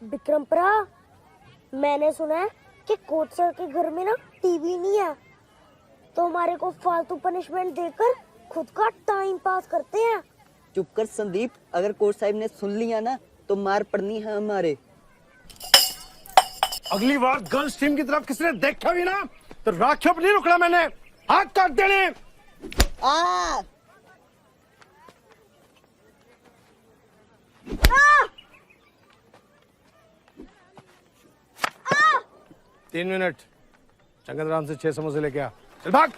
विक्रमपुरा, मैंने सुना है कि कोच सर के घर में ना टीवी नहीं है, तो हमारे को फालतू पनिशमेंट देकर खुद का टाइम पास करते हैं। चुप कर संदीप, अगर कोच साहब ने सुन लिया ना तो मार पड़नी है हमारे। अगली बार गर्ल्स टीम की तरफ किसने देखा भी ना तो राखियों पर नहीं रुकना, मैंने हाथ काट देने। आ! 3 मिनट, चंगदराम से 6 समोसे लेके आ। चल भाग।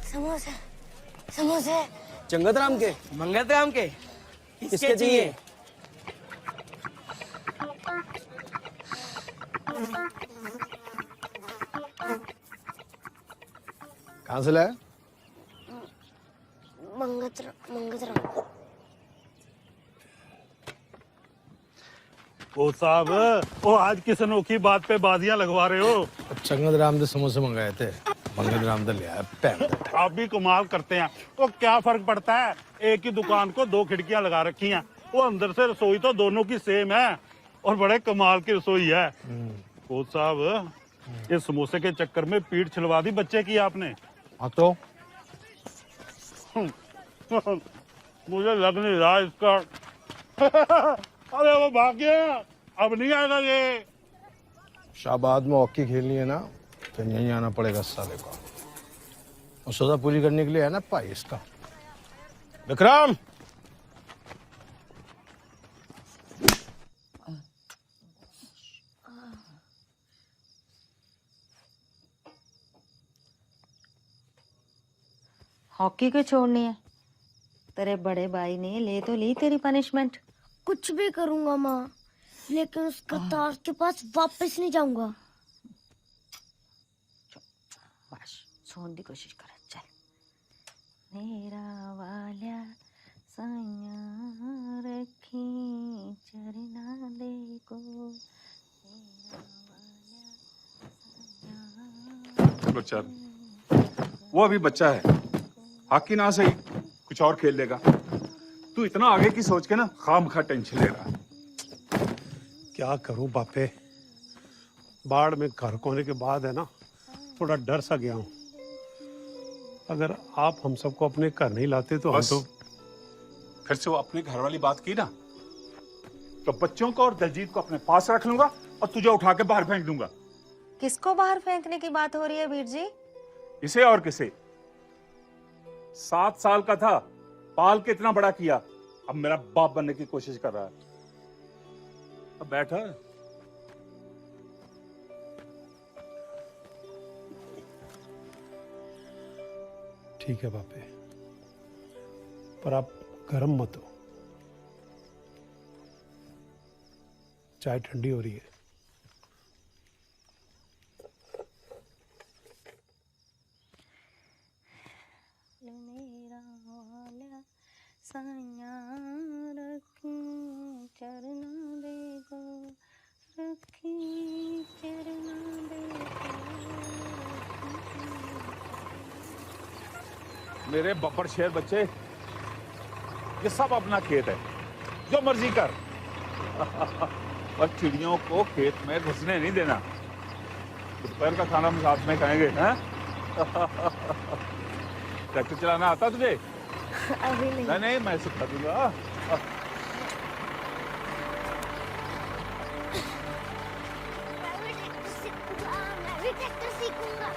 समोसे समोसे। चंगदराम के? मंगतराम के? किसके चाहिए? कहाँ से लाया? मंगतराम। ओ साहब, ओ आज किस अनोखी बात पे बाजियां लगवा रहे हो? चंगदराम से समोसे मंगाए थे, मंगतराम से ले आया। आप भी कमाल करते हैं। वो क्या फर्क पड़ता है, एक ही दुकान को 2 खिड़कियां लगा रखी हैं। वो अंदर से रसोई तो दोनों की सेम है और बड़े कमाल की रसोई है। ओ साहब, इस समोसे के चक्कर में पीठ छिलवा दी बच्चे की आपने। हाँ तो मुझे लग नहीं रहा इसका। अरे वो भाग गया, अब नहीं आएगा ये। शाबाद में हॉकी खेलनी है ना तो यहीं आना पड़ेगा साले को। और सजा पूरी करने के लिए है ना भाई इसका। विक्रम, हॉकी क्यों छोड़नी है? तेरे बड़े भाई ने ले तो ली तेरी पनिशमेंट। कुछ भी करूंगा माँ, लेकिन उस कतार के पास वापस नहीं जाऊंगा। बस सोने की कोशिश कर। चल मेरा वाल्या साया रखी चरना देखो। चलो चल, वो अभी बच्चा है, हॉकी ना सही कुछ और खेल लेगा। तू इतना आगे की सोच के ना खामखा टेंशन ले रहा। क्या करूं बापे, बाढ़ में घर होने के बाद है ना थोड़ा डर सा गया हूं। अगर आप हम सबको अपने घर नहीं लाते तो हम तो। फिर से वो अपने घर वाली बात की ना तो बच्चों को और दलजीत को अपने पास रख लूंगा और तुझे उठा के बाहर फेंक दूंगा। किसको बाहर फेंकने की बात हो रही है वीर जी? इसे और किसे? 7 साल का था, पाल के इतना बड़ा किया, अब मेरा बाप बनने की कोशिश कर रहा है। अब बैठा। ठीक है बापे, पर आप गर्म मत हो, चाय ठंडी हो रही है। मेरा वाला साया रखी चरना देखो, रखी चरना देखो। मेरे बब्बर शेर बच्चे, ये सब अपना खेत है, जो मर्जी कर। और चिड़ियों को खेत में घुसने नहीं देना। दोपहर का खाना हम साथ में खाएंगे, हैं? ट्रैक्टर चलाना आता तुझे? अभी नहीं। नहीं, मैं सिखा दूंगा। मैं भी ट्रैक्टर सीखूंगा।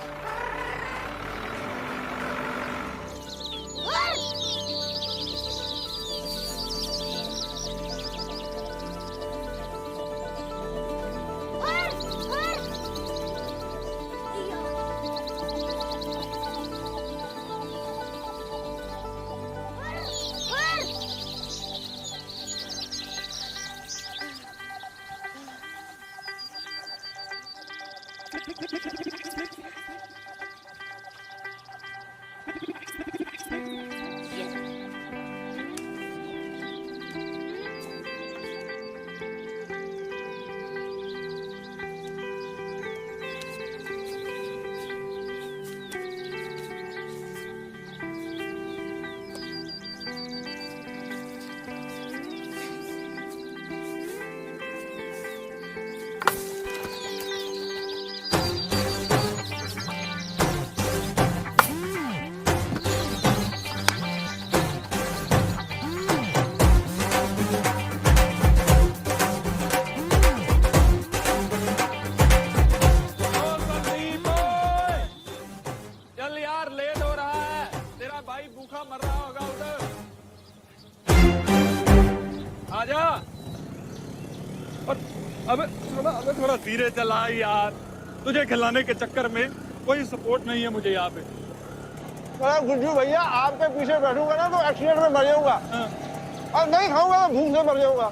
भूखा मर रहा होगा उधर। आजा। और अबे थोड़ा धीरे चला यार, तुझे खिलाने के चक्कर में कोई सपोर्ट नहीं है मुझे यहाँ पे। अरे गुड्डू भैया, आपके पीछे बैठूंगा ना तो एक्सीडेंट में मर जाऊंगा, और नहीं खाऊंगा तो भूख से मर जाऊंगा।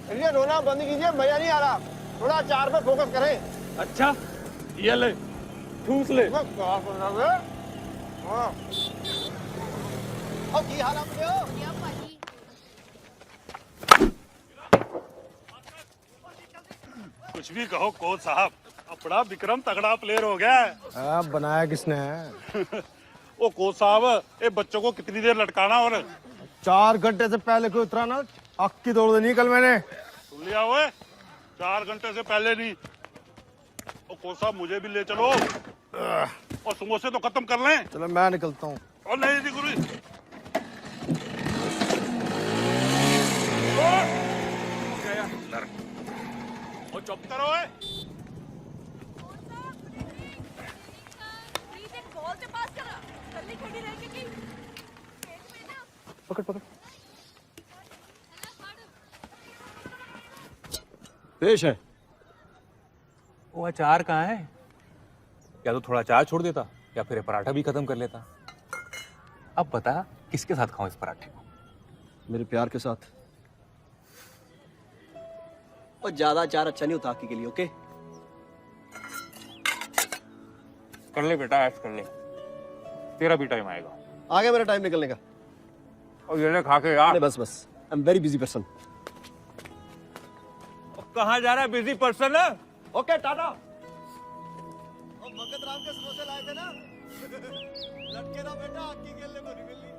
इसलिए रोना बंद कीजिए, मजा नहीं आ रहा। थोड़ा अचार पे फोकस करें। अच्छा ये ले, ठूस ले। क्या कर रहा है? हाँ। और की हाल आपके हो? कुछ भी कहो कोच साहब, अपना विक्रम तगड़ा प्लेयर हो गया है। बनाया किसने ओ कोच साहब, ये बच्चों को कितनी देर लटकाना? और 4 घंटे से पहले कोई उतरा ना, अक्की तोड़ देनी कल मैंने। सुन लिया हुए, 4 घंटे से पहले नहीं। ओ कोच साहब मुझे भी ले चलो, और समोसे तो खत्म कर लें। चलो मैं निकलता हूँ। और नहीं जी गुरु, और चुप करो। पकड़ पकड़। पेश है। वो अचार कहाँ है? या तो थोड़ा अचार छोड़ देता या फिर ये पराठा भी खत्म कर लेता। अब बता किसके साथ खाऊं इस पराठे को? मेरे प्यार के साथ। और ज्यादा अचार अच्छा नहीं होता आकी के लिए, ओके? कर ले बेटा, ऐश कर ले, तेरा भी टाइम आएगा। आ गया मेरा टाइम निकलने का। और ये ले खा के यार। अरे बस बस, I am very busy person. कहाँ जा रहा है बिजी पर्सन? ओके टाटा। और भगत राम के समोसे लाए थे ना? लटके ना बेटा, आकी खेलने को नहीं मिली।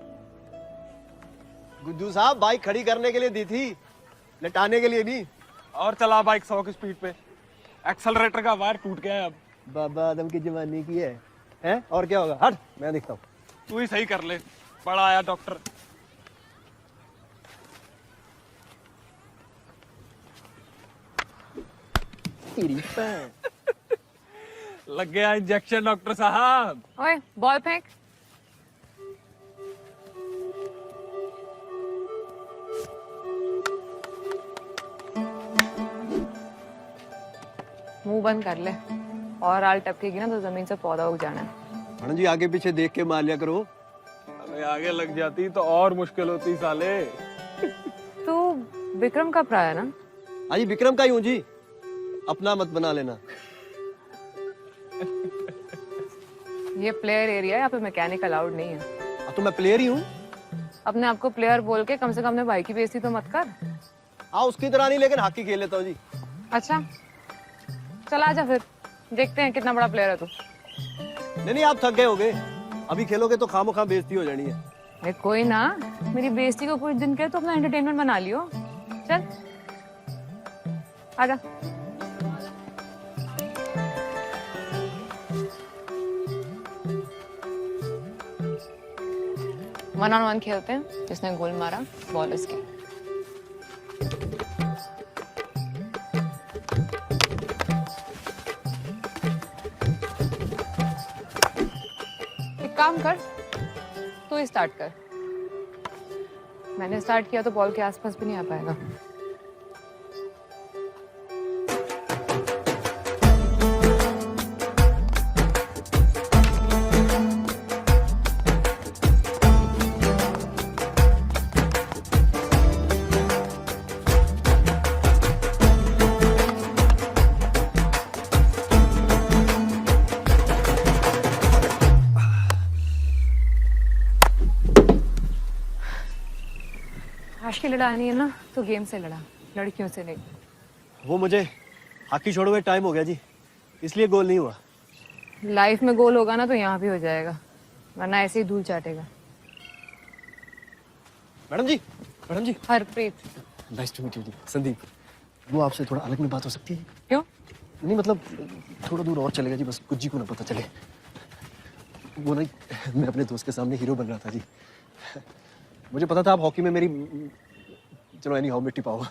गुड्डू साहब बाइक खड़ी करने के लिए दी थी, लटाने के लिए नहीं। और चला बाइक 100 की स्पीड पे, एक्सेलरेटर का वायर टूट गया है अब। बाबा आदम की जवानी की है, हैं? और क्या होगा? हट, मैं देखता हूँ। तू ही सही कर ले, बड़ा आया डॉक्टर। लग गया इंजेक्शन डॉक्टर साहब। ओए बॉल फेंक। मुंह बंद कर ले, और आल टपकेगी ना तो जमीन से पौधा उग जाना है। मैडम जी आगे पीछे देख के मार लिया करो। अबे आगे लग जाती तो और मुश्किल होती साले। तू विक्रम का भरा है ना? हाँ जी, विक्रम का ही हूँ जी, अपना मत बना लेना। ये प्लेयर एरिया है, यहाँ पे मैकेनिक अलाउड नहीं है। तो मैं प्लेयर ही हूँ। अपने आप को प्लेयर बोल के कम से कम अपने भाई की बेइज्जती तो मत कर। हाँ उसकी तरह नहीं, लेकिन हॉकी खेल लेता हूँ जी। अच्छा चल आजा फिर, देखते हैं कितना बड़ा प्लेयर है तू। नहीं आप थक गए होगे, अभी खेलोगे तो खामोखा बेइज्जती हो जानी है। अरे कोई ना, मेरी बेइज्जती को कुछ दिन के तो अपना एंटरटेनमेंट बना लियो। चल आजा। 1-on-1 खेलते हैं, जिसने गोल मारा बॉल इसकी। एक काम कर, तू ही स्टार्ट कर। मैंने स्टार्ट किया तो बॉल के आसपास भी नहीं आ पाएगा। आज की लड़ाई है ना, तो गेम से लड़ा, लड़कियों से नहीं। वो मुझे हॉकी छोड़े हुए टाइम हो गया जी, इसलिए गोल नहीं हुआ। लाइफ में गोल होगा ना तो यहाँ भी हो जाएगा, वरना ऐसे ही धूल चाटेगा। Madam ji Harpreet. Nice to meet you जी। संदीप, वो आपसे थोड़ा अलग में बात हो सकती है? क्यों? नहीं मतलब थोड़ा दूर और चलेगा जी, बस कुछ जी को ना पता चले। वो नहीं, मैं अपने दोस्त के सामने हीरो बन रहा था जी। मुझे पता था आप हॉकी में मेरी, चलो एनी हाउ मिट्टी पाओ।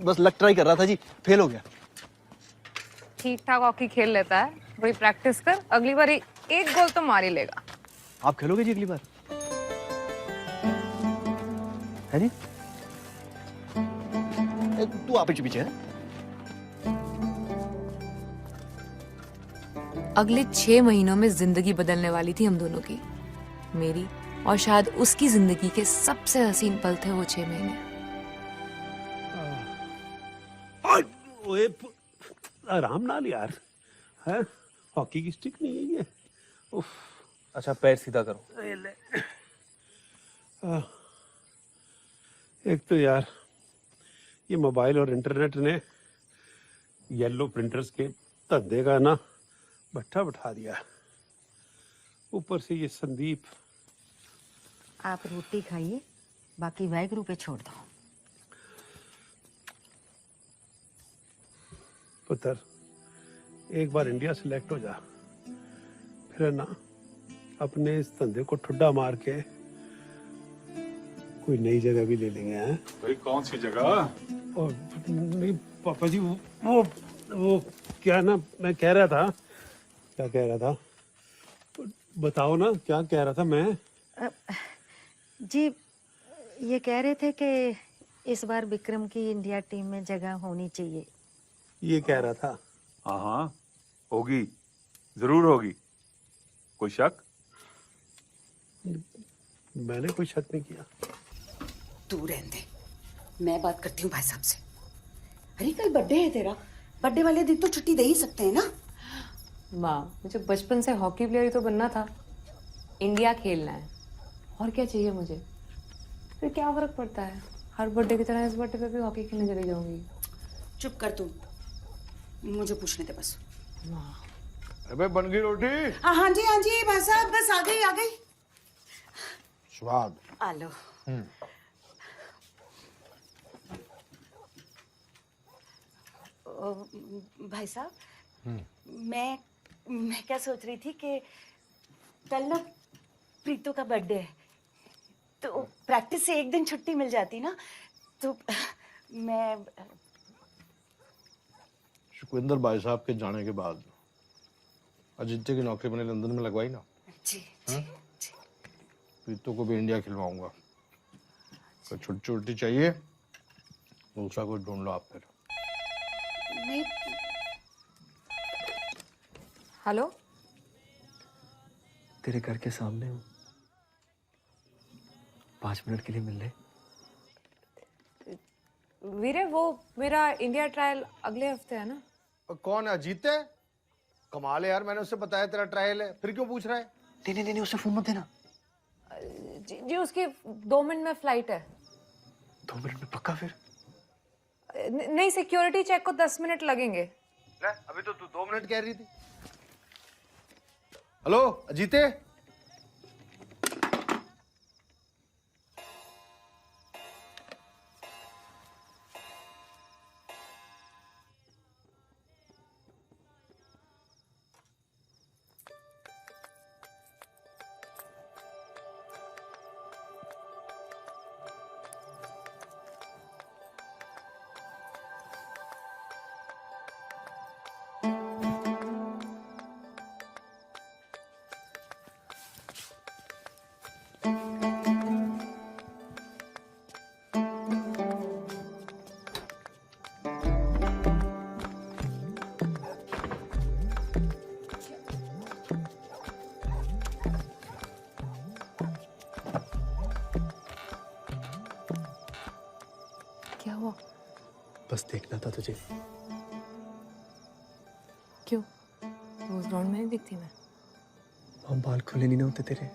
बस लक ट्राई कर रहा था जी, फेल हो गया। ठीक ठाक हॉकी खेल लेता है, बड़ी प्रैक्टिस कर, अगली बार एक गोल तो मार ही लेगा। आप खेलोगे जी अगली बार? है जी? तू आप पीछे पीछे है। अगले 6 महीनों में जिंदगी बदलने वाली थी हम दोनों की, मेरी और शायद उसकी जिंदगी के सबसे हसीन पल थे वो 6 महीने। ओए आराम नाल यार, है हॉकी की स्टिक नहीं है ये। उफ। अच्छा पैर सीधा करो। एक तो यार ये मोबाइल और इंटरनेट ने येलो प्रिंटर्स के धंधे का ना भट्ठा बिठा दिया। ऊपर से ये संदीप। आप रोटी खाइए, बाकी वाहिगुरु पे छोड़ दो। पुत्र एक बार इंडिया सेलेक्ट हो जा, फिर ना अपने इस धंधे को ठुड्डा मार के कोई नई जगह भी ले लेंगे। हैं भाई कौन सी जगह? और नहीं पापा जी, वो क्या ना, मैं कह रहा था, क्या कह रहा था, बताओ ना क्या कह रहा था मैं। जी ये कह रहे थे कि इस बार विक्रम की इंडिया टीम में जगह होनी चाहिए। ये कह रहा था। हाँ हाँ होगी, जरूर होगी। कोई शक? मैंने कोई शक नहीं किया। तू रहने दे, मैं बात करती हूँ भाई साहब से। अरे कल बर्थडे है तेरा, बर्थडे वाले दिन तो छुट्टी दे ही सकते हैं ना। माँ, मुझे बचपन से हॉकी प्लेयर ही तो बनना था, इंडिया खेलना है, और क्या चाहिए मुझे? फिर क्या फर्क पड़ता है, हर बर्थडे की तरह इस बर्थडे पे भी हॉकी खेलने चली जाऊंगी। चुप कर तू, मुझे पूछने दे बस। अबे बन गई रोटी? हाँ जी भाई साहब, बस आ गई। स्वाद आ लो। भाई साहब, मैं क्या सोच रही थी कि कल ना प्रीतो का बर्थडे है, तो प्रैक्टिस से एक दिन छुट्टी मिल जाती ना, तो मैं। सुखविंदर भाई साहब के जाने के बाद अजिंक्य की नौकरी मैंने लंदन में लगवाई ना। जी। प्रीतो को भी इंडिया खिलवाऊंगा। कोई छुट्टी चाहिए, दूसरा कोई ढूंढ लो आप फिर। नहीं। हेलो, तेरे घर के सामने हूँ, 5 मिनट के लिए मिल ले। वीरे वो मेरा इंडिया ट्रायल अगले हफ्ते है ना। कौन है? अजीत है? कमाल है यार, मैंने उससे बताया तेरा ट्रायल है, फिर क्यों पूछ रहा है? नहीं उससे फोन मत देना। जी उसकी 2 मिनट में फ्लाइट है। 2 मिनट में पक्का? फिर नहीं, सिक्योरिटी चेक को 10 मिनट लगेंगे। ले, अभी तो तू 2 मिनट कह रही थी। हेलो अजीते, क्या हुआ? बस देखना था तुझे। क्यों? वो ग्राउंड में नहीं दिखती मैं? हम बाल खुले नहीं ना होते तेरे।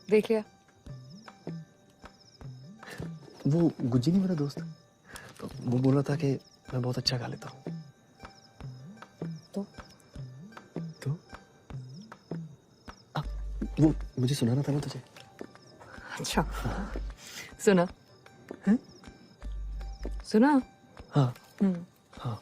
देख लिया। वो गुज्जी नहीं मेरा दोस्त, तो वो बोल रहा था कि मैं बहुत अच्छा गा लेता हूँ। तो वो मुझे सुनाना था ना तुझे। अच्छा, सुना? सुना? हाँ हाँ।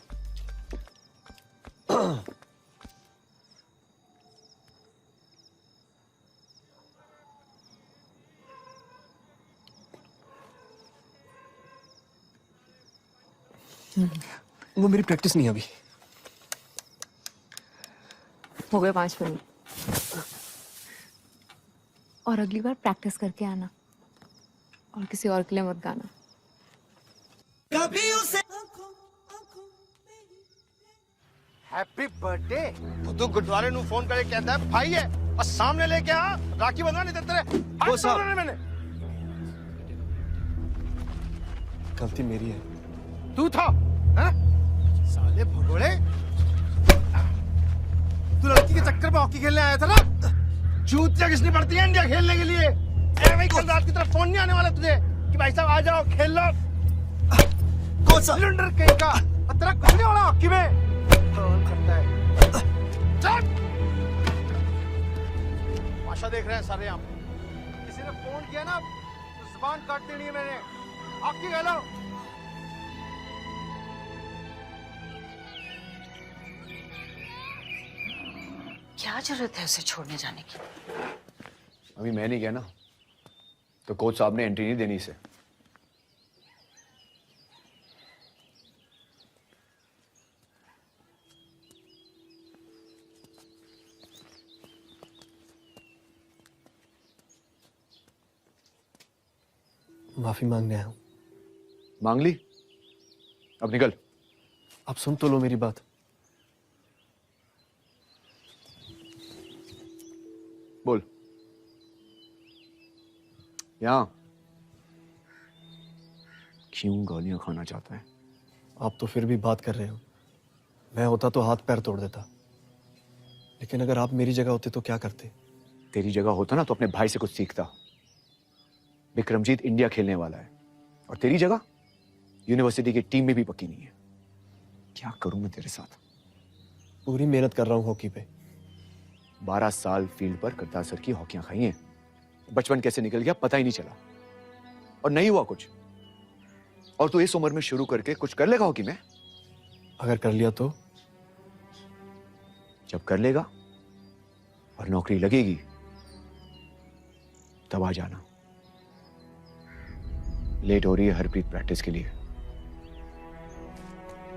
वो मेरी प्रैक्टिस नहीं है अभी। हो गए 5 मिनट। और अगली बार प्रैक्टिस करके आना और किसी और के लिए मत गाना। Happy birthday. तू गुरुद्वारे नु फोन करके कहता है भाई है और सामने लेके आ राखी बंधवा नहीं देते रे। वो साहब मैंने गलती मेरी है। तू था हैं? साले भगोड़े। तू लड़की के चक्कर में हॉकी खेलने आया था ना? जूतियां किसने पड़ती है इंडिया खेलने के लिए? भाई कल रात की तरफ फोन नहीं आने वाला तुझे कि भाई साहब आ जाओ खेल लो। कौन सा सिलेंडर कहीं का? तेरा कुछ नहीं हो रहा हॉकी में। कौन करता है? चल। माशा देख रहे हैं सारे यहाँ। किसी ने फोन किया ना तो जुबान काट देनी है मैंने। हॉकी खेलो। क्या जरूरत है उसे छोड़ने जाने की? अभी मैं नहीं गया ना तो कोच साहब ने एंट्री नहीं देनी इसे। माफी मांगने आया हूं। मांग ली? अब निकल। आप सुन तो लो मेरी बात। बोल। यहां क्यों गालियां खाना चाहता है? आप तो फिर भी बात कर रहे हो। मैं होता तो हाथ पैर तोड़ देता, लेकिन अगर आप मेरी जगह होते तो क्या करते? तेरी जगह होता ना तो अपने भाई से कुछ सीखता। विक्रमजीत इंडिया खेलने वाला है और तेरी जगह यूनिवर्सिटी की टीम में भी पक्की नहीं है। क्या करूं मैं तेरे साथ? पूरी मेहनत कर रहा हूं हॉकी पे। 12 साल फील्ड पर करतार सर की हॉकियां खाई हैं। बचपन कैसे निकल गया पता ही नहीं चला और नहीं हुआ कुछ। और तू इस उम्र में शुरू करके कुछ कर लेगा हॉकी में? अगर कर लिया तो? जब कर लेगा और नौकरी लगेगी तब आ जाना। लेट हो रही है हरप्रीत प्रैक्टिस के लिए।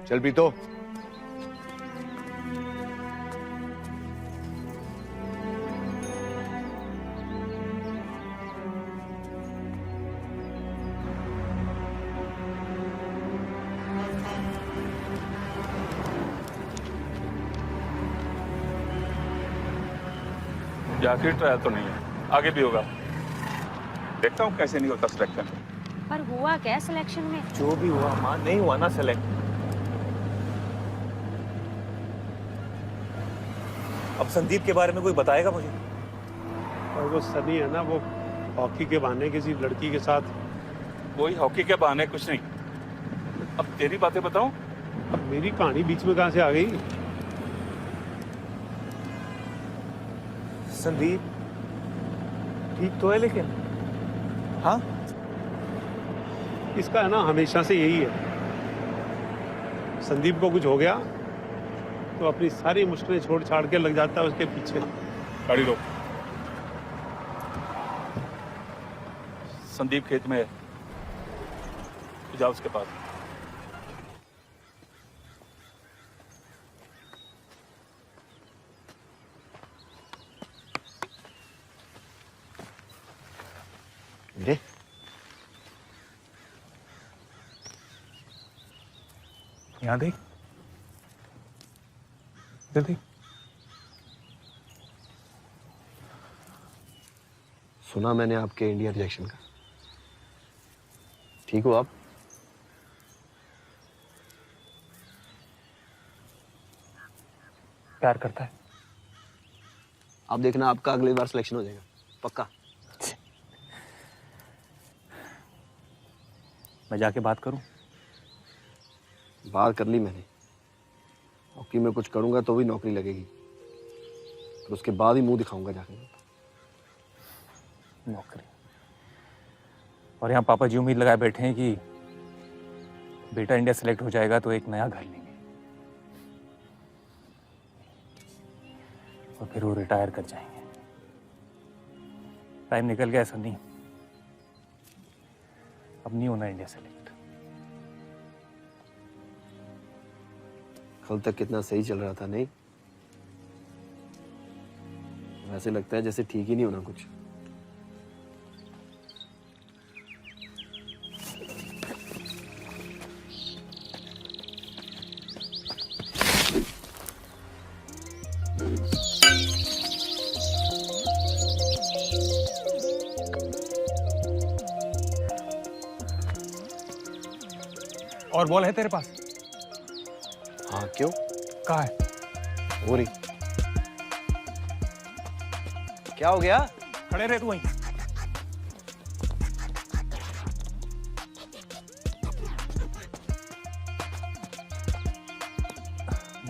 चल प्रीतो। आखिर ट्रायल तो नहीं है, आगे भी होगा। देखता हूँ कैसे नहीं होता सिलेक्शन। पर हुआ क्या सिलेक्शन में? जो भी हुआ मां, नहीं हुआ ना सेलेक्ट। अब संदीप के बारे में कोई बताएगा मुझे? और वो सनी है ना, वो हॉकी के बहाने किसी लड़की के साथ। वही हॉकी के बहाने कुछ नहीं। अब तेरी बातें बताऊं? अब मेरी कहानी बीच में कहां से आ गई? संदीप ठीक तो है लेकिन। हाँ इसका है ना हमेशा से यही है। संदीप को कुछ हो गया तो अपनी सारी मुश्किलें छोड़ छाड़ के लग जाता है उसके पीछे। गाड़ी रोक। संदीप खेत में है, जाओ उसके पास। मेरे यहाँ देख, इधर देख। सुना मैंने आपके इंडिया रिजेक्शन का। ठीक हो आप? प्यार करता है। आप देखना आपका अगली बार सिलेक्शन हो जाएगा पक्का। मैं जाके बात करूं? बात कर ली मैंने। हॉकी में कुछ करूंगा तो भी नौकरी लगेगी, और उसके बाद ही मुंह दिखाऊंगा जाके। नौकरी? और यहाँ पापा जी उम्मीद लगाए बैठे हैं कि बेटा इंडिया सेलेक्ट हो जाएगा तो एक नया घर लेंगे और फिर वो रिटायर कर जाएंगे। टाइम निकल गया सन्नी, अब नहीं होना इंडिया सेलेक्ट। कल तक कितना सही चल रहा था, नहीं? ऐसे लगता है जैसे ठीक ही नहीं होना कुछ। और बॉल है तेरे पास? हाँ क्यों? कहाँ है? हो रही। क्या हो गया? खड़े रहे तू वहीं।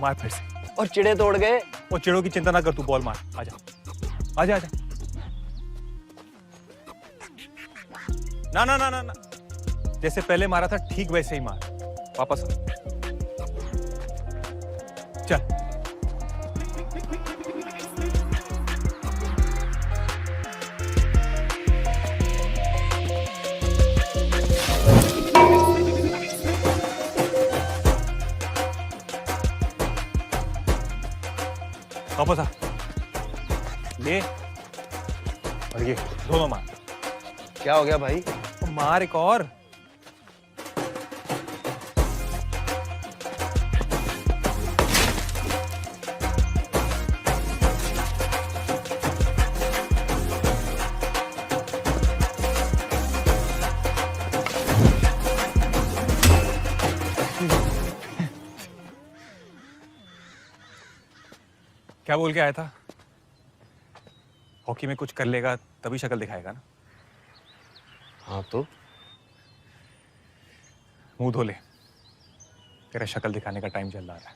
मार फिर से। और चिड़े तोड़ गए। वो चिड़ों की चिंता ना कर, तू बॉल मार। आजा आजा आजा। ना ना ना ना ना, जैसे पहले मारा था ठीक वैसे ही मार। वापस आ। चल। वापस आ। ये और ये दोनों मार। क्या हो गया भाई? मार एक और। क्या बोल के आया था? हॉकी में कुछ कर लेगा तभी शक्ल दिखाएगा ना। हाँ तो मुंह धो ले, तेरा शक्ल दिखाने का टाइम चल रहा है।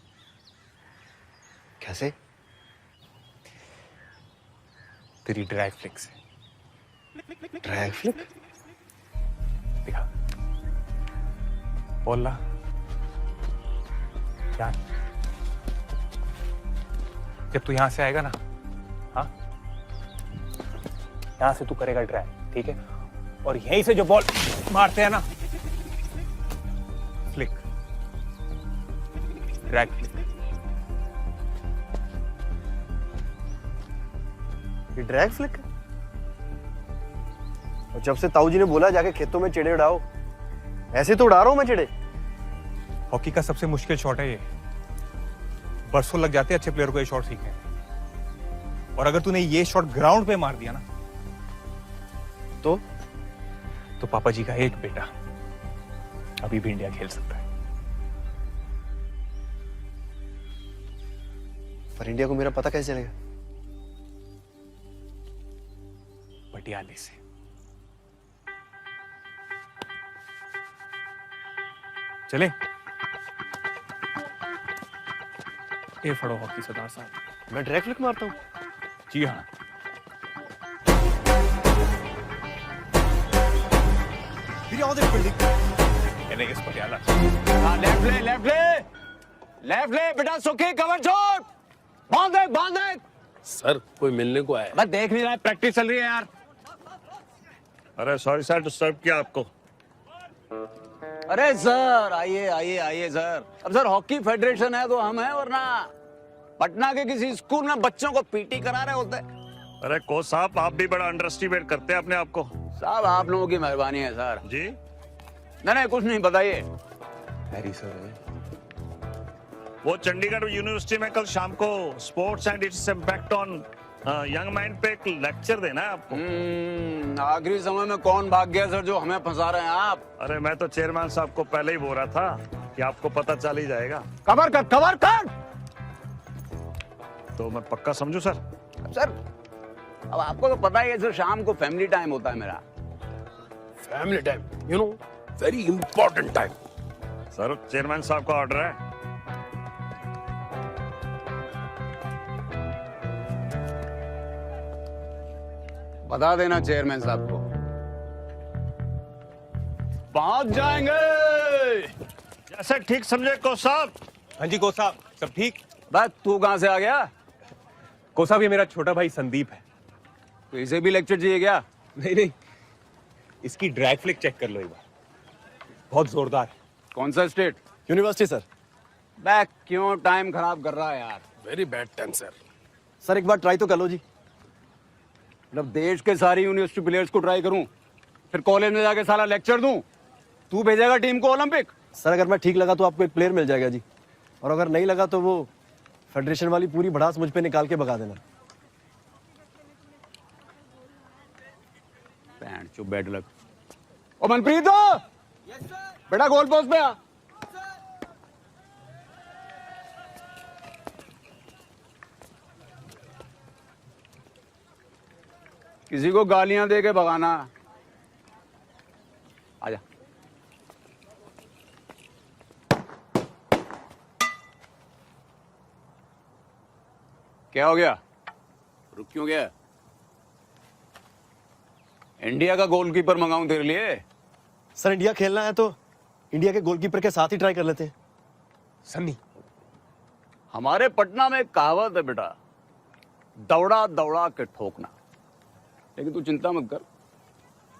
कैसे? तेरी ड्रैग फ्लिक से। Drag flick? दिखा। बोल ला। क्या? जब तू यहां से आएगा ना, हाँ, यहां से तू करेगा ड्रैग, ठीक है? और यहीं से जो बॉल मारते हैं ना, फ्लिक, ड्रैग फ्लिक। ये ड्रैग फ्लिक? और जब से ताऊ जी ने बोला जाके खेतों में चिड़े उड़ाओ, ऐसे तो उड़ा रहा हूं मैं चिड़े। हॉकी का सबसे मुश्किल शॉट है ये। बरसों लग जाते हैं अच्छे प्लेयर को ये शॉट सीखने। और अगर तूने ये शॉट ग्राउंड पे मार दिया ना, तो पापा जी का एक बेटा अभी भी इंडिया खेल सकता है। पर इंडिया को मेरा पता कैसे चलेगा? पटियाले से। चले। ये फड़ो हॉकी सरदार साहब। मैं ड्रैग फ्लिक मारता हूँ? जी हाँ। इस पटियाला। लेफ्ट ले बेटा, सुखी कवर छोड़। बांध दे। सर कोई मिलने को आया? मैं देख नहीं रहा, प्रैक्टिस चल रही है यार। अरे सॉरी सर, डिस्टर्ब किया आपको। अरे सर आइए सर। अब सर हॉकी फेडरेशन है तो हम हैं, वरना पटना के किसी स्कूल में बच्चों को पीटी करा रहे होते। अरे कोच साहब, आप भी बड़ा अंडर एस्टिमेट करते हैं अपने आप को। साहब आप लोगों की मेहरबानी है सर। जी नहीं कुछ नहीं, बताइए। हैरी सर वो चंडीगढ़ यूनिवर्सिटी में कल शाम को sports and its impact on young mind पे एक लेक्चर देना है आपको। आखिरी समय में कौन भाग गया सर जो हमें फंसा रहे हैं आप? अरे मैं तो चेयरमैन साहब को पहले ही बोल रहा था कि आपको पता चल ही जाएगा। कवर कर। तो मैं पक्का समझू सर? सर अब आपको तो पता ही है सर, शाम को फैमिली टाइम होता है मेरा। Family time, you know, very important time. Sir chairman साहब का ऑर्डर है। बता देना चेयरमैन साहब को। पहुंच जाएंगे। जैसे ठीक समझे कोच साहब। हाँ जी कोच साहब, सब ठीक। बस तू कहां से आ गया? कोच साहब ये मेरा छोटा भाई संदीप है। तो इसे भी लेक्चर चाहिए क्या? नहीं, इसकी ड्रैग फ्लिक चेक कर लो एक बार, बहुत जोरदार है। कौन सा स्टेट? University sir. बैक क्यों टाइम खराब कर रहा है यार? Very bad time sir. Sir एक बार ट्राई तो कर लो जी। मतलब देश के सारी यूनिवर्सिटी प्लेयर्स को ट्राई करूं, फिर कॉलेज में जाके सारा लेक्चर दूं? तू भेजेगा टीम को ओलंपिक? सर अगर मैं ठीक लगा तो आपको एक प्लेयर मिल जाएगा जी, और अगर नहीं लगा तो वो फेडरेशन वाली पूरी भड़ास मुझ पे निकाल के भगा देना। पैंट चुप, बैड लक। ओ मनप्रीत, बेटा गोल पोस्ट पे आ। किसी को गालियां दे के भगाना। आजा। क्या हो गया? रुक क्यों गया? इंडिया का गोलकीपर मंगाऊं तेरे लिए? सर इंडिया खेलना है तो इंडिया के गोलकीपर के साथ ही ट्राई कर लेते हैं। सन्नी, हमारे पटना में एक कहावत है बेटा, दौड़ा दौड़ा के ठोकना। लेकिन तू चिंता मत कर,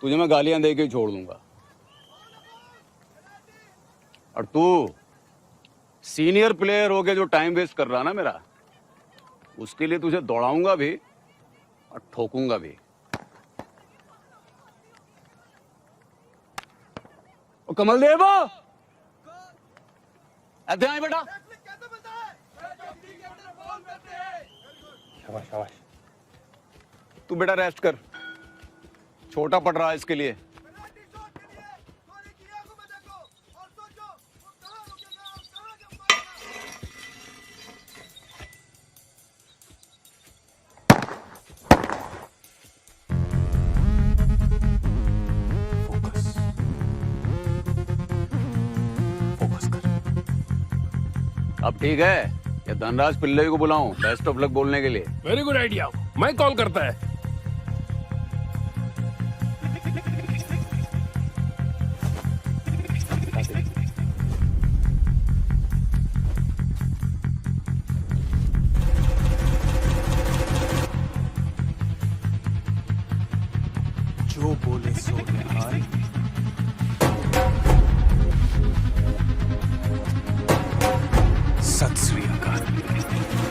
तुझे मैं गालियां दे के ही छोड़ दूंगा। और तू सीनियर प्लेयर होके जो टाइम वेस्ट कर रहा ना मेरा, उसके लिए तुझे दौड़ाऊंगा भी और ठोकूंगा भी। ओ कमल देव, ऐसे आए बेटा। शाबाश शाबाश। तू बेटा रेस्ट कर, छोटा पड़ रहा है इसके लिए। अब ठीक है या धनराज पिल्ले को बुलाऊं बेस्ट ऑफ लक बोलने के लिए? वेरी गुड आइडिया, मैं कॉल करता है। जो बोले सो निहाल। सत श्री अकाल।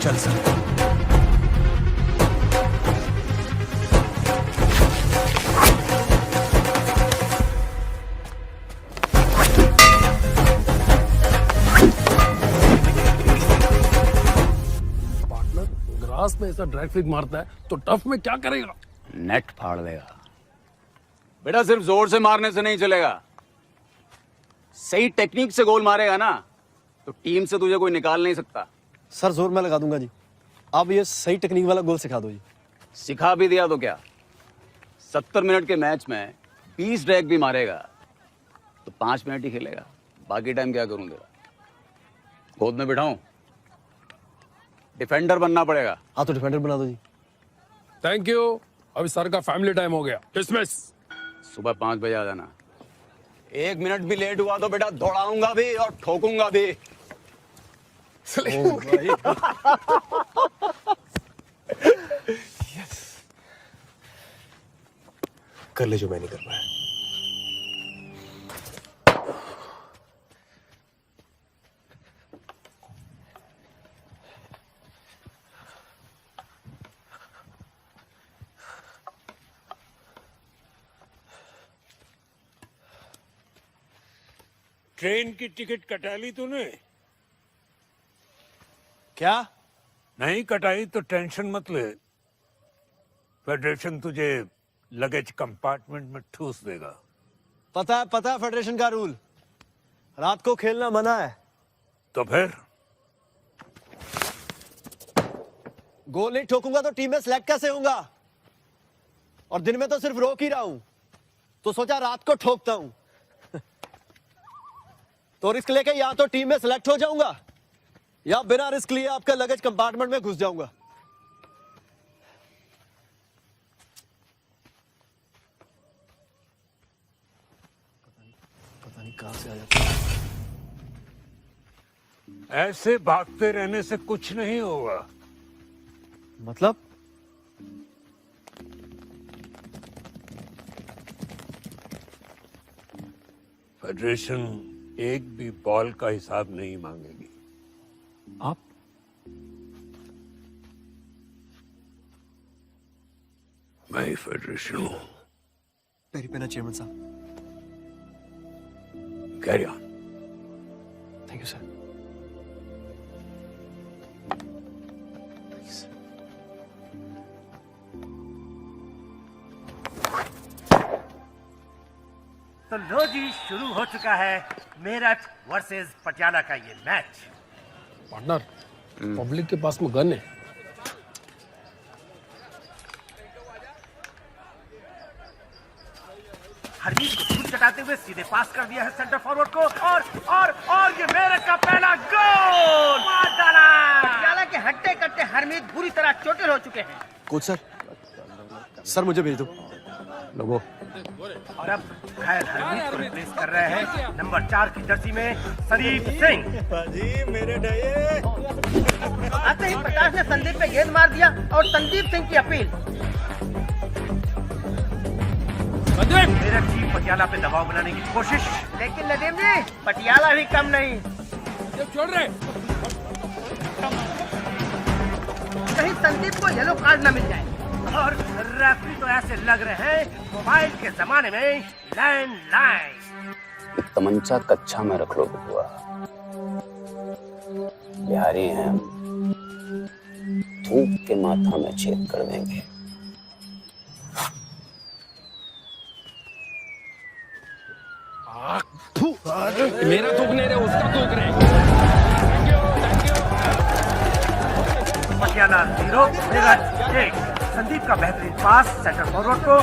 चल सर। पार्टनर ग्रास में ऐसा ड्रैग फ्लिक मारता है तो टफ में क्या करेगा? नेट फाड़ देगा बेटा। सिर्फ जोर से मारने से नहीं चलेगा, सही टेक्निक से गोल मारेगा ना तो टीम से तुझे कोई निकाल नहीं सकता। सर जोर मैं लगा दूंगा जी, आप ये सही टेक्निक वाला गोल सिखा दो जी। सिखा भी दिया तो क्या, 70 मिनट के मैच में 20 ड्रैग भी मारेगा तो 5 मिनट ही खेलेगा। बाकी टाइम क्या करूं तेरा? गोद में बिठाऊं? डिफेंडर बनना पड़ेगा। हाँ तो डिफेंडर बना दो जी। Thank you. अभी सर का फैमिली टाइम हो गया, डिसमिस। सुबह 5 बजे आ जाना। 1 मिनट भी लेट हुआ तो बेटा दौड़ाऊंगा भी और ठोकूंगा भी। कर ले जो मैं नहीं कर पाया। ट्रेन की टिकट कटा ली तूने? क्या? नहीं कटाई तो टेंशन मत ले, फेडरेशन तुझे लगेज कंपार्टमेंट में ठूस देगा। पता है फेडरेशन का रूल, रात को खेलना मना है। तो फिर गोल नहीं ठोकूंगा तो टीम में सिलेक्ट कैसे होऊंगा? और दिन में तो सिर्फ रोक ही रहा हूं, तो सोचा रात को ठोकता हूं। तो रिस्क लेके या तो टीम में सिलेक्ट हो जाऊंगा या बिना रिस्क लिए आपके लगेज कंपार्टमेंट में घुस जाऊंगा। पता नहीं कहां से आ जाता है। ऐसे भागते रहने से कुछ नहीं होगा। मतलब? फेडरेशन एक भी बॉल का हिसाब नहीं मांगेगी। आप? मैं ही फेडरेशन हूँ। पेरी पेना चेयरमैन साहब। Carry on. Thank you sir. तो लो जी, शुरू हो चुका है मेरठ वर्सेस पटियाला का ये मैच। पार्टनर, पब्लिक के पास में गन है। हरजीत को छूट चटाते हुए सीधे पास कर दिया है सेंटर फॉरवर्ड को और ये मेरठ का पहला गोल मार डाला। पटियाला के हट्टे कट्टे हरमीत बुरी तरह चोटिल हो चुके हैं। कोच सर मुझे भेज दो। लोगो। और अब खैर हरमीत को रिप्लेस कर रहे हैं नंबर 4 की जर्सी में संदीप सिंह। आते ही प्रकाश ने संदीप पे गेंद मार दिया और संदीप सिंह की अपील। मेरठ टीम पटियाला पे दबाव बनाने की कोशिश, लेकिन नदीम जी पटियाला भी कम नहीं। छोड़ रहे। कहीं संदीप को येलो कार्ड न मिल जाए। और रेफरी तो ऐसे लग रहे हैं मोबाइल के जमाने में लैंडलाइन। तमंचा कच्चा में रख लो बुआ, बिहारी हैं हम, थूक के माथा में छेद कर देंगे। मेरा थूक नहीं रहे, उसका थूक रहे। पटियाला 0 मेरठ 1। संदीप का बेहतरीन पास सेंटर फॉरवर्ड को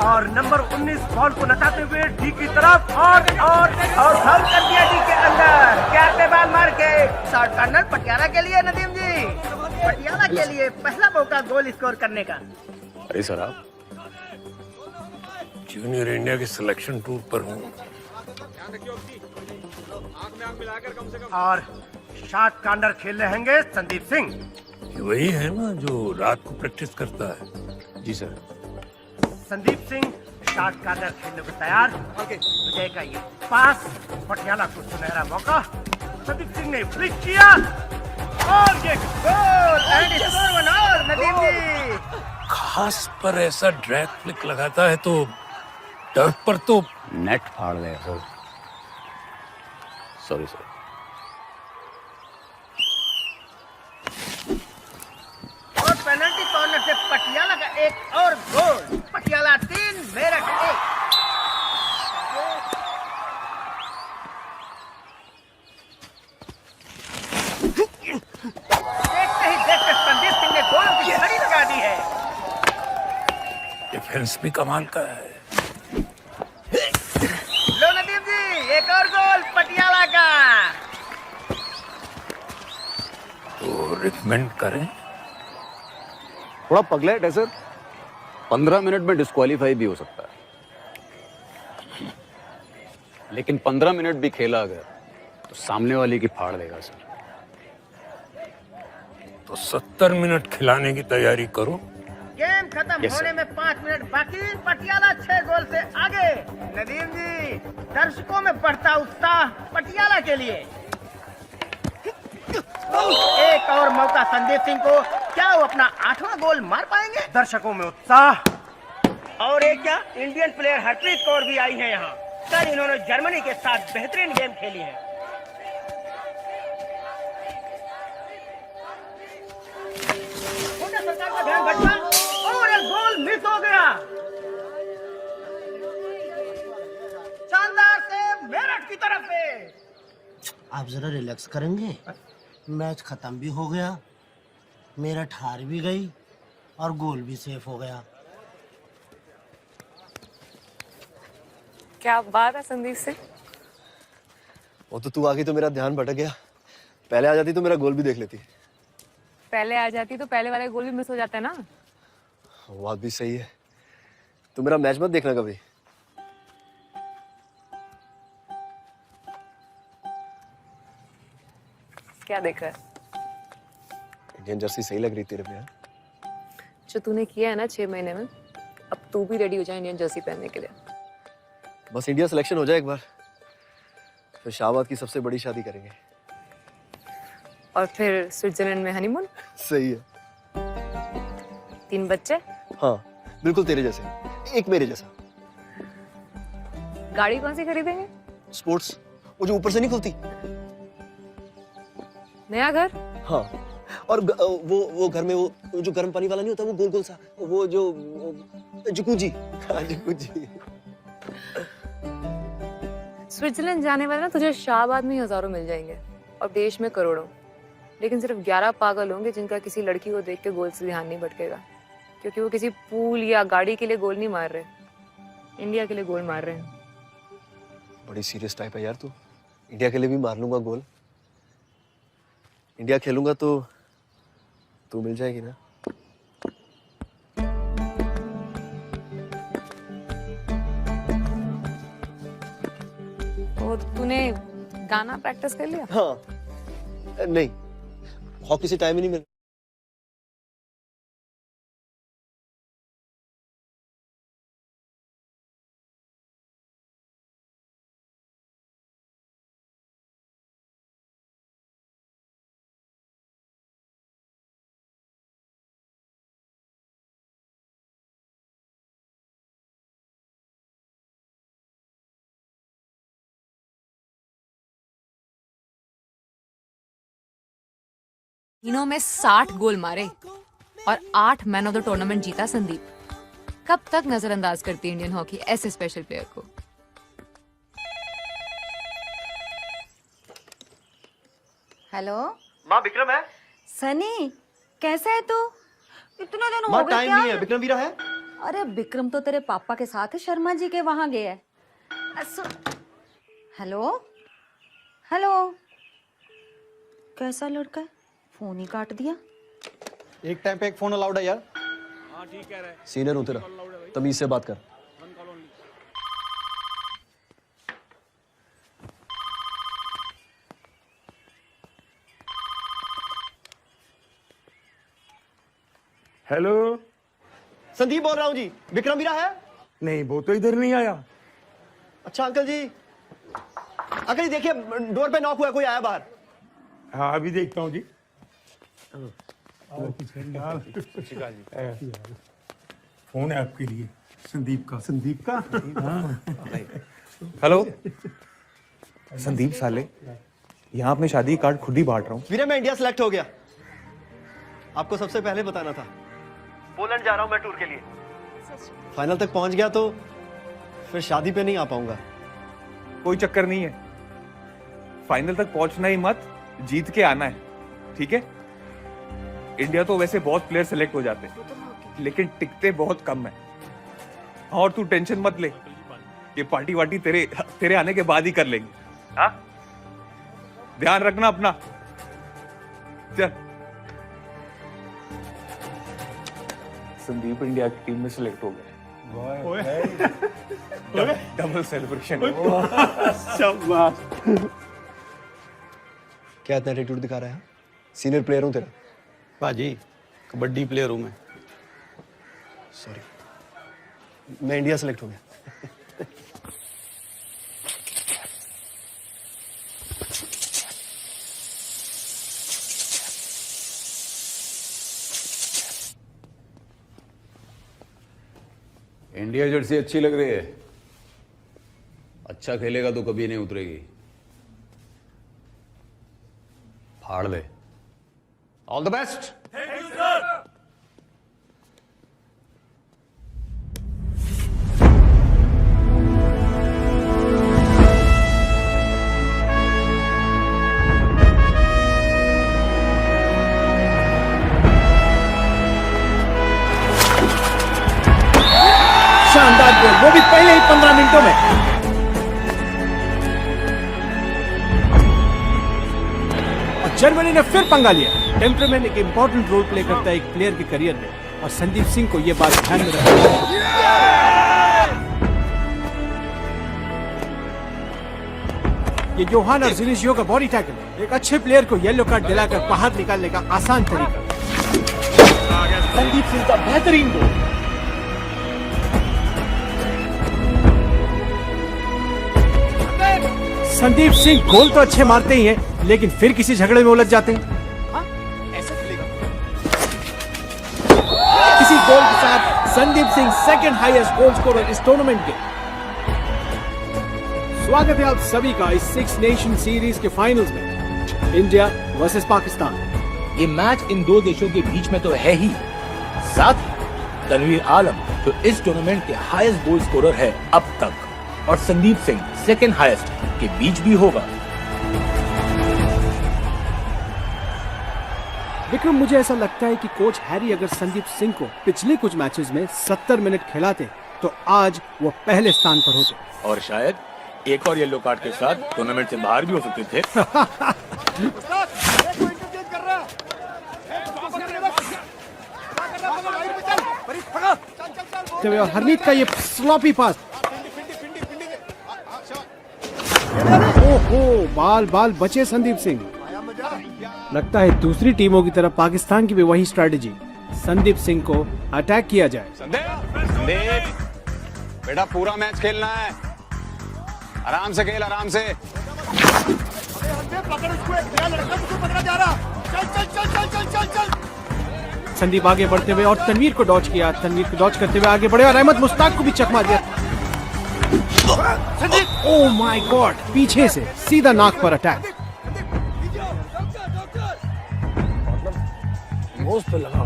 और नंबर 19 बॉल को नचाते हुए डी की तरफ और हम कर दिया डी के अंदर। क्या पे बाल मार के शॉर्ट कॉर्नर पटियाला के लिए। नदीम जी पटियाला के लिए पहला मौका गोल स्कोर करने का। अरे सर आप जूनियर इंडिया के सिलेक्शन टूर पर हूँ। और शॉर्ट कॉर्नर खेल रहे होंगे संदीप सिंह। ये वही है ना जो रात को प्रैक्टिस करता है। जी sir. Sandeep Singh short corner खेलने को तैयार। विजय का ये पास, पटियाला को सुनहरा मौका। संदीप सिंह ने फ्लिक किया और ये गोल एंड स्कोर 1-1। नदीम जी खास पर ऐसा ड्रैग फ्लिक लगाता है तो टर्फ पर तो नेट फाड़ ले सर। Sorry sir. और पेनल्टी कॉर्नर से पटियाला का एक और गोल। पटियाला 3 मेरठ 1। देखते ही देखते संदीप सिंह ने गोल की घड़ी लगा दी है। डिफेंस भी कमाल का है। लो नदीम जी एक और गोल पटियाला का। तो रिकमेंड करें। थोड़ा पगलेट है सर, 15 मिनट में डिस्क्वालीफाई भी हो सकता है, लेकिन 15 मिनट भी खेला अगर तो सामने वाले की फाड़ देगा सर। तो 70 मिनट खिलाने की तैयारी करो। गेम खत्म होने में 5 मिनट बाकी। पटियाला 6 गोल से आगे। नदीम जी दर्शकों में बढ़ता उत्साह पटियाला के लिए। एक और मौका संदीप सिंह को। क्या वो अपना 8वां गोल मार पाएंगे? दर्शकों में उत्साह। और एक क्या इंडियन प्लेयर हरप्रीत कौर भी आई है यहाँ। कल इन्होंने जर्मनी के साथ बेहतरीन गेम खेली है। सरकार का ध्यान भटका और एक गोल मिस हो गया। शानदार से मेरठ की तरफ से। आप जरा रिलैक्स करेंगे? मैच खत्म भी हो गया, मेरठ हार भी गई और गोल भी सेफ हो गया। क्या बात है संदीप सिंह। वो तो तू आ गई तो मेरा ध्यान भटक गया। पहले आ जाती तो मेरा गोल भी देख लेती। पहले आ जाती तो पहले वाले गोल भी मिस हो जाता है ना। वो बात भी सही है। तू मेरा मैच मत देखना कभी। क्या देख रहा है? इंडियन जर्सी सही लग रही तेरे पे। जो तूने किया है ना 6 महीने में, अब तू भी रेडी हो जाए इंडियन जर्सी पहनने के लिए। बस इंडिया सिलेक्शन हो जाए एक बार, फिर शाहबाद की सबसे बड़ी शादी करेंगे। और फिर स्विट्जरलैंड में हनीमून। सही है। 3 बच्चे। हाँ बिल्कुल तेरे जैसे, एक मेरे जैसा। गाड़ी कौन सी खरीदेंगे? स्पोर्ट्स, वो जो ऊपर से नहीं खुलती। नया घर? हाँ, और वो घर में वो जो गर्म पानी वाला नहीं होता, वो गोल गोल सा, वो जो जकूजी। हाँ, जकूजी। स्विट्जरलैंड जाने वाले ना तुझे शाहबाद में ही हजारों मिल जाएंगे और देश में करोड़ों, लेकिन सिर्फ 11 पागल होंगे जिनका किसी लड़की को देख के गोल से ध्यान नहीं भटकेगा, क्योंकि वो किसी पूल या गाड़ी के लिए गोल नहीं मार रहे, इंडिया के लिए गोल मार रहे हैं। बड़ी सीरियस टाइप है यार तू। इंडिया के लिए भी मार लूंगा गोल। इंडिया खेलूंगा तो तू मिल जाएगी ना। तो तूने गाना प्रैक्टिस कर लिया? हाँ, नहीं, हॉकी से टाइम ही नहीं मिल। तीनों में 60 गोल मारे और 8 मैन ऑफ द टूर्नामेंट जीता संदीप। कब तक नजरअंदाज करती है इंडियन हॉकी ऐसे स्पेशल प्लेयर को? हेलो माँ, विक्रम है। सनी, कैसा है तू? इतने दिन माँ, हो गए टाइम क्या? नहीं है, विक्रम वीरा है। अरे विक्रम तो तेरे पापा के साथ है, शर्मा जी के वहां गया है। हेलो हेलो, कैसा लड़का है? फोन ही काट दिया। एक टाइम पे एक फोन अलाउड है यार। हाँ ठीक कह रहा है। सीनियर हूँ तेरा, तमीज से बात कर। हेलो, संदीप बोल रहा हूँ जी। विक्रम वीरा है? नहीं, वो तो इधर नहीं आया। अच्छा अंकल जी, अंकल जी देखिए, डोर पे नॉक हुआ, कोई आया बाहर। हाँ, अभी देखता हूँ जी। फोन है आपके लिए, संदीप का। संदीप का? हेलो संदीप साले, यहाँ अपने शादी कार्ड खुद ही बांट रहा हूँ। वीरे, मैं इंडिया सेलेक्ट हो गया। आपको सबसे पहले बताना था। पोलैंड जा रहा हूँ मैं टूर के लिए। फाइनल तक पहुंच गया तो फिर शादी पे नहीं आ पाऊंगा। कोई चक्कर नहीं है, फाइनल तक पहुंचना ही मत, जीत के आना है, ठीक है? इंडिया तो वैसे बहुत प्लेयर सेलेक्ट हो जाते हैं, लेकिन टिकते बहुत कम है। और तू टेंशन मत ले, ये पार्टी वार्टी तेरे आने के बाद ही कर लेंगे। हाँ, ध्यान रखना अपना। चल। संदीप इंडिया की टीम में सिलेक्ट हो गया। Double celebration. क्या इतना एटीट्यूड दिखा रहा है? सीनियर प्लेयर हूं तेरा। बाजी, कबड्डी प्लेयर हूं मैं। सॉरी, मैं इंडिया सेलेक्ट हो गया। इंडिया जर्सी अच्छी लग रही है। अच्छा खेलेगा तो कभी नहीं उतरेगी। फाड़ ले। All the best. शानदार गोल, वो भी पहले ही 15 मिनटों में। और जर्मनी ने फिर पंगा लिया। टेम्परामेंट एक इंपॉर्टेंट रोल प्ले करता है एक प्लेयर के करियर में, और संदीप सिंह को यह बात ध्यान में रखनी है। ये जोहान और जिनिशियो का बॉडी टैकल एक अच्छे प्लेयर को येलो कार्ड दिलाकर बाहर निकालने का आसान तरीका। संदीप सिंह का बेहतरीन गोल। संदीप सिंह गोल तो अच्छे मारते ही हैं, लेकिन फिर किसी झगड़े में उलझ जाते हैं। ऐसा खेलेगा? किसी गोल के साथ Sandeep Singh second highest goal scorer इस टूर्नामेंट के। स्वागत है आप सभी का इस 6 नेशन सीरीज के फाइनल्स में, इंडिया वर्सेस पाकिस्तान। ये मैच इन दो देशों के बीच में तो है ही, साथ तनवीर आलम जो इस टूर्नामेंट के हाईएस्ट गोल स्कोरर है अब तक, और संदीप सिंह सेकंड हाईएस्ट के बीच भी होगा। विक्रम, मुझे ऐसा लगता है कि कोच हैरी अगर संदीप सिंह को पिछले कुछ मैचेस में 70 मिनट खिलाते तो आज वो पहले स्थान पर होते, और शायद एक और येलो कार्ड के साथ टूर्नामेंट से बाहर भी हो सकते थे। और हरमीत का ये स्लॉपी पास, ओहो, बाल बाल बचे संदीप सिंह। लगता है दूसरी टीमों की तरफ पाकिस्तान की भी वही स्ट्रेटजी, संदीप सिंह को अटैक किया जाए। संदीप बेटा पूरा मैच खेलना है, आराम से खेल, आराम से। संदीप आगे बढ़ते हुए और तनवीर को डॉच किया, तनवीर को डॉच करते हुए आगे बढ़े और अहमद मुश्ताक को भी चकमा दिया। ओह माय गॉड, पीछे से सीधा नाक पर अटैक। पे लगा,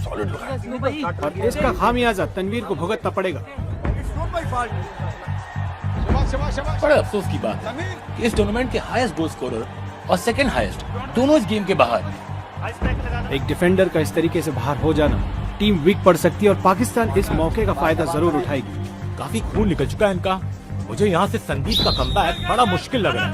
सॉलिड लगा। और इसका खामियाजा तनवीर को भुगतना पड़ेगा। बड़े अफसोस की बात है कि इस टूर्नामेंट के हाईएस्ट गोल स्कोरर और सेकंड हाईएस्ट दोनों इस गेम के बाहर। एक डिफेंडर का इस तरीके से बाहर हो जाना, टीम वीक पड़ सकती है और पाकिस्तान इस मौके का फायदा जरूर उठाएगी। काफी खून निकल चुका है इनका। मुझे यहाँ से संदीप का कमबैक बड़ा मुश्किल लग रहा है।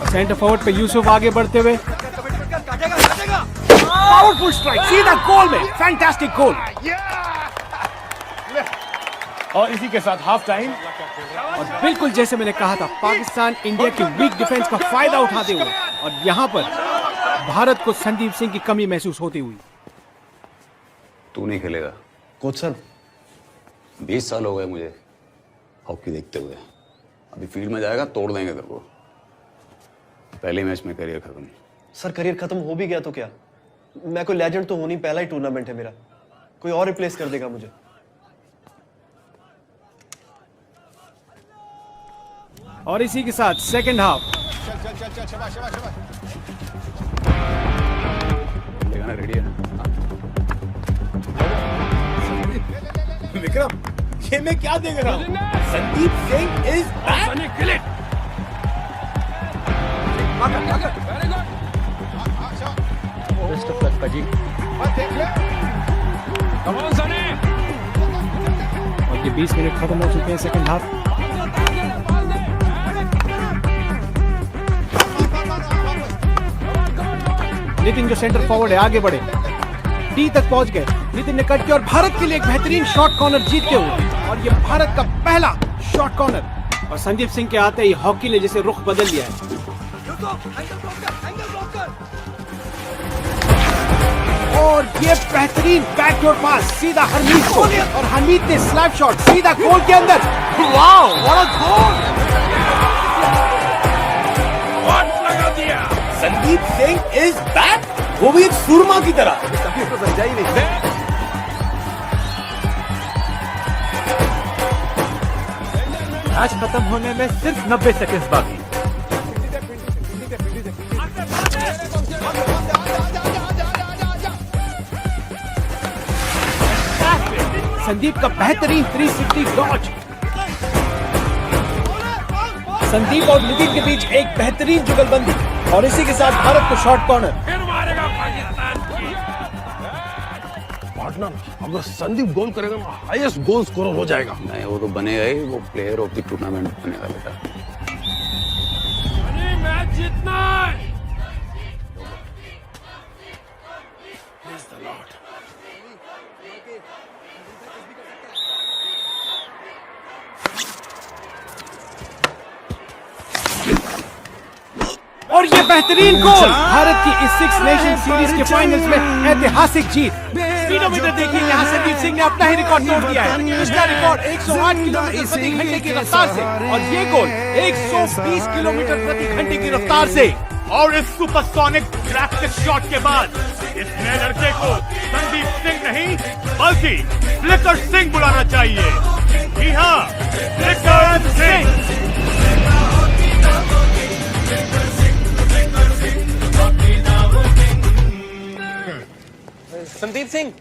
सेंटर फॉरवर्ड पे यूसुफ आगे बढ़ते हुए, पावरफुल स्ट्राइक सीधा गोल में, फैंटास्टिक गोल। और इसी के साथ हाफ टाइम, और बिल्कुल जैसे मैंने कहा था, पाकिस्तान इंडिया की वीक डिफेंस का फायदा उठाते हुए और यहाँ पर भारत को संदीप सिंह की कमी महसूस होती हुई। तू नहीं खेलेगा कोच सर। 20 साल हो गए मुझे हॉकी देखते हुए, अभी फील्ड में जाएगा तोड़ देंगे तेरे को। पहले मैच में करियर खत्म। सर करियर खत्म हो भी गया तो क्या, मैं कोई लेजेंड तो हूं नहीं, पहला ही टूर्नामेंट है मेरा, कोई और रिप्लेस कर देगा मुझे। और इसी के साथ सेकंड हाफ। रेडी है विक्रम, ये मैं क्या देख रहा हूँ? Sandeep Singh is back. Best of luck पाजी। और ये 20 मिनट खत्म हो चुके हैं सेकंड हाफ। नितिन जो सेंटर फॉरवर्ड है आगे बढ़े, डी तक पहुंच गए। नितिन ने कट किया और भारत के लिए एक बेहतरीन शॉट कॉर्नर जीतते हुए, और ये भारत का पहला शॉट कॉर्नर। और संदीप सिंह के आते ही हॉकी ने जैसे रुख बदल लिया है। और ये बेहतरीन बैकडोर पास सीधा हरमीत को, और हरमीत ने स्लैप शॉट सीधा गोल के अंदर। वाओ, व्हाट अ गोल! लगा दिया। संदीप सिंह इज बैक, वो भी एक सुरमा की तरह। मैच खत्म होने में सिर्फ 90 सेकंड्स बाकी। संदीप का बेहतरीन 360 डॉज। संदीप और नितिन के बीच एक बेहतरीन जुगलबंदी, और इसी के साथ भारत को शॉट कॉर्नर। पार्टनर, अगर संदीप गोल करेगा ना हाईएस्ट गोल स्कोरर हो जाएगा। नहीं, वो तो बनेगा ही, वो प्लेयर ऑफ द टूर्नामेंट बनेगा बेटा। मैच जीतना है। और ये बेहतरीन गोल, भारत की इस 6 नेशन सीरीज के फाइनल्स में ऐतिहासिक जीत। स्पीडोमीटर देखिए, यहाँ संदीप सिंह ने अपना ही रिकॉर्ड तोड़ दिया है। इसका रिकॉर्ड 108 किलोमीटर प्रति घंटे की रफ्तार से और ये गोल 120 किलोमीटर प्रति घंटे की रफ्तार से। और इस सुपरसोनिक ड्राफ्टिक शॉट के बाद इस नए लड़के को संदीप सिंह नहीं बल्कि फ्लिकर सिंह बुलाना चाहिए। जी हाँ, फ्लिकर सिंह। संदीप सिंह,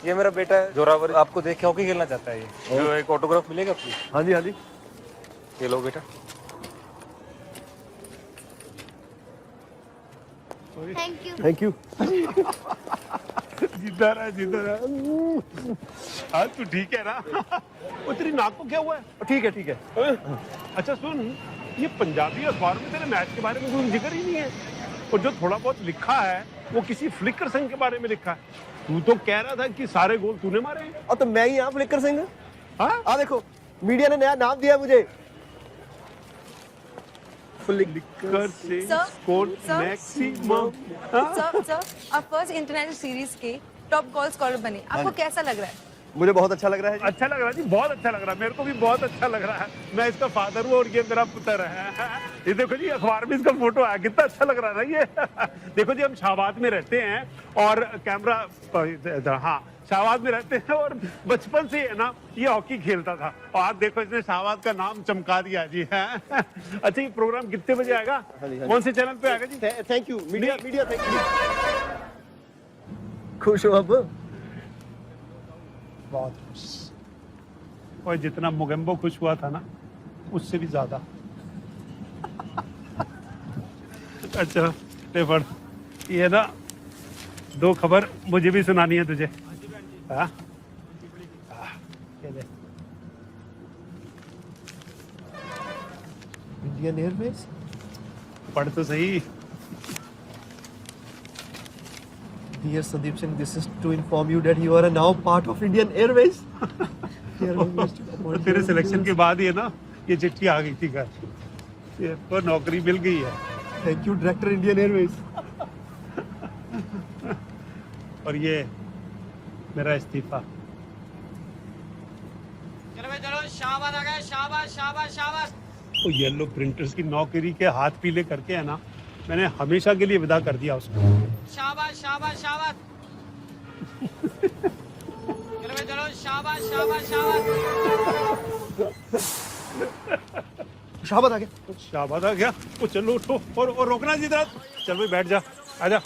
ये मेरा बेटा है जोरावर, आपको देख के हॉकी खेलना चाहता है। ये जो एक ऑटोग्राफ मिलेगा प्लीज? हाँ जी हाँ जी, ये लो बेटा। Thank you. जिधर है जिधर है। हाँ तू ठीक है ना? वो तेरी नाक को क्या हुआ है? ठीक है ठीक है। अच्छा सुन, ये पंजाबी अखबार में तेरे मैच के बारे में कोई जिक्र ही नहीं है, और जो थोड़ा बहुत लिखा है वो किसी फ्लिकर सिंह के बारे में लिखा है। तू तो कह रहा था कि सारे गोल तूने मारे हैं। और तो मैं ही यहाँ फ्लिकर सिंह। हाँ? आ देखो, मीडिया ने नया नाम दिया मुझे, flicker Singh score maximum. Sir, आप फर्स्ट इंटरनेशनल सीरीज के टॉप गोल स्कोरर बने, आपको कैसा लग रहा है? मुझे बहुत अच्छा लग रहा है। अच्छा लग रहा है जी, बहुत अच्छा लग रहा है। मेरे को भी बहुत अच्छा लग रहा है। मैं इसका फादर हूँ और ये मेरा पुत्र है। ये देखो जी, अखबार में इसका फोटो आया, कितना अच्छा लग रहा है ना ये। देखो जी, हम शाहबाद में रहते हैं और कैमरा, हाँ शाहबाद में रहते हैं और बचपन से है ना ये हॉकी खेलता था। और आज देखो इसने शाहबाद का नाम चमका दिया जी। अच्छा, ये प्रोग्राम कितने बजे आएगा? कौन से चैनल पे आएगा जी? Thank you media, thank you. खुश हो अब? बहुत खुश। और जितना मोगेम्बो खुश हुआ था ना, उससे भी ज्यादा। अच्छा ले पढ़, ये ना 2 खबर मुझे भी सुनानी है तुझे। हाँ? ये ले। Indian Airways? पढ़ तो सही। Dear Sandeep Singh, this is to inform you that you are now part of Indian Airways. तेरे सिलेक्शन के बाद ही ना ये चिट्ठी आ गई थी घर, ये पर नौकरी मिल गई है। Thank you director Indian Airways. और ये मेरा इस्तीफा। चलो शाबाश आ गए, शाबाश शाबाश शाबाश। वो येलो प्रिंटर्स की नौकरी के हाथ पीले करके है ना, मैंने हमेशा के लिए विदा कर दिया उसको। शाबाश शाबाश शाबाश। चलो शाबाश शाबाश शाबाश। शाबाश आ गया, शाबाश आ गया। वो चलो उठो और रोकना जी इधर। चल भाई बैठ जा, आजा।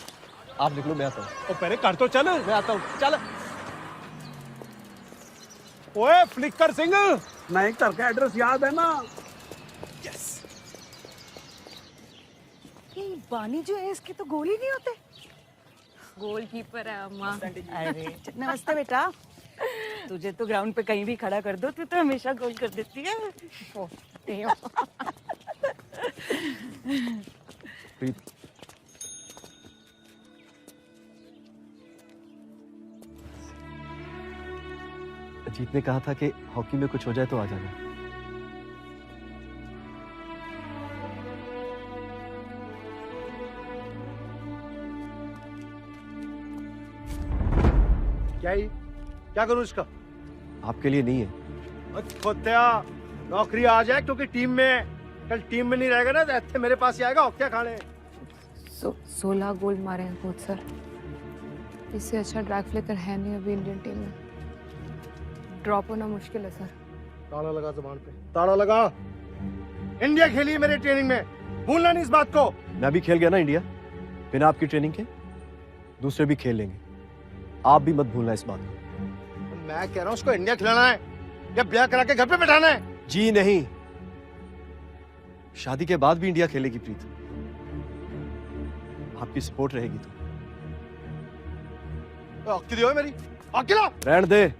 आप निकलो, मैं आता हूँ। और पहले कर तो चल। मैं आता हूँ, चल। ओए फ्लिकर सिंह, नए घर का एड्रेस याद है ना? यस। ये बानी जो है इसके तो गोल ही नहीं होते। गोलकीपर है अम्मा। अरे नमस्ते बेटा, तुझे तो ग्राउंड पे कहीं भी खड़ा कर दो, तू तो हमेशा गोल कर देती है। प्रीत, अजीत ने कहा था कि हॉकी में कुछ हो जाए तो आ जाना। क्या करूं इसका? आपके लिए नहीं है। खोत्या, नौकरी आ जाए क्योंकि टीम में, कल टीम में नहीं रहेगा ना तो ऐसे मेरे पास ही आएगा। क्या खाने? 16 गोल मारे हैं कोच सर। इससे अच्छा ड्रैग फ्लिकर है नहीं अभी इंडियन टीम में। ड्रॉप होना मुश्किल है सर। ताला लगा जुबान पे, ताला लगा। इंडिया खेली मेरे ट्रेनिंग में, भूलना नहीं इस बात को। मैं भी खेल गया ना इंडिया, बिना आपकी ट्रेनिंग के। दूसरे भी खेल लेंगे, आप भी मत भूलना इस बात को। मैं कह रहा हूँ उसको इंडिया खिलाना है या ब्याह करा के घर पे बैठाना है? जी नहीं, शादी के बाद भी इंडिया खेलेगी प्रीत, आपकी सपोर्ट रहेगी तो। अक्की दियो मेरी, अकेला रहने दे।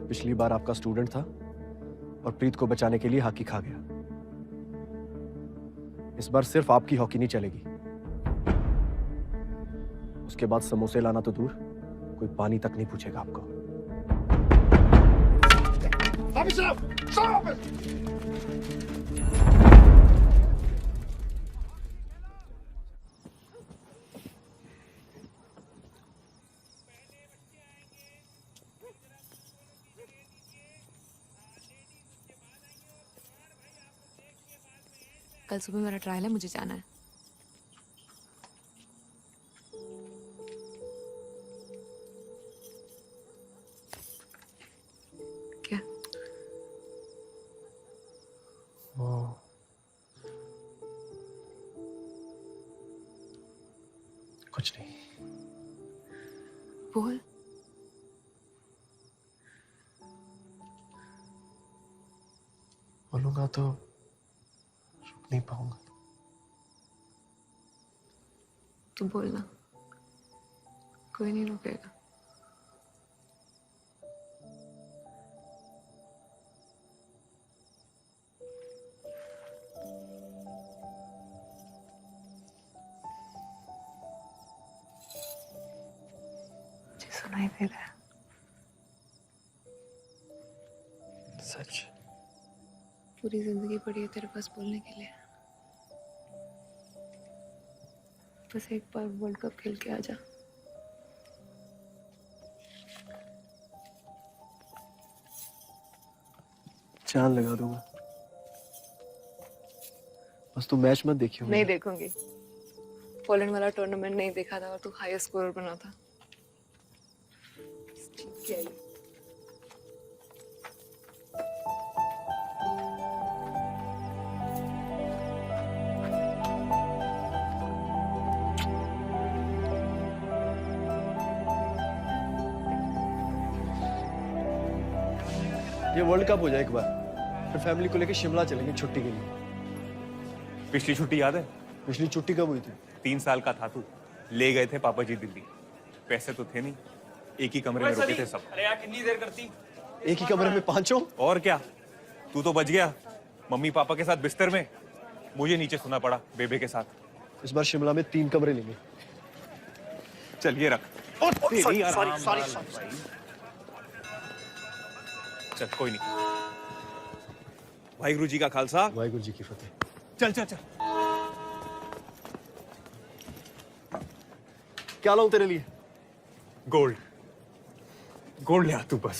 पिछली बार आपका स्टूडेंट था और प्रीत को बचाने के लिए हॉकी खा गया। इस बार सिर्फ आपकी हॉकी नहीं चलेगी, उसके बाद समोसे लाना तो दूर, कोई पानी तक नहीं पूछेगा आपको। कल सुबह मेरा ट्रायल है, मुझे जाना है। क्या? कुछ नहीं। बोल। बोलूंगा तो रुक नहीं पाऊंगा। तू बोलना, कोई नहीं रुकेगा। मुझे सुनाई दे रहा है। सच? पूरी जिंदगी पड़ी है तेरे पास बोलने के लिए। बस एक बार वर्ल्ड कप खेल के आजा। जान लगा दूंगा, बस तू मैच मत देखियो। नहीं देखूंगी। पोलैंड वाला टूर्नामेंट नहीं देखा था और तू हाईएस्ट स्कोरर बना था। ठीक है। ये वर्ल्ड कप हो जाए एक बार, फिर फैमिली को लेकर शिमला चलेंगे छुट्टी के लिए। पिछली छुट्टी याद है? पिछली छुट्टी कब हुई थी? 3 साल का था तू, ले गए थे पापा जी दिल्ली। पैसे तो थे नहीं, एक ही कमरे में रुके थे सब। अरे यार कितनी देर करती? एक ही कमरे में पांचों? और क्या, तू तो बच गया। मम्मी पापा के साथ बिस्तर में, मुझे नीचे सोना पड़ा बेबे के साथ। इस बार शिमला में 3 कमरे लेंगे। चलिए रख। सॉरी। चल कोई नहीं। वाहिगुरु जी का खालसा, वाहिगुरु जी की फतेह। चल चल चल। क्या लाऊं तेरे लिए? गोल्ड। गोल्ड ले आ तू बस।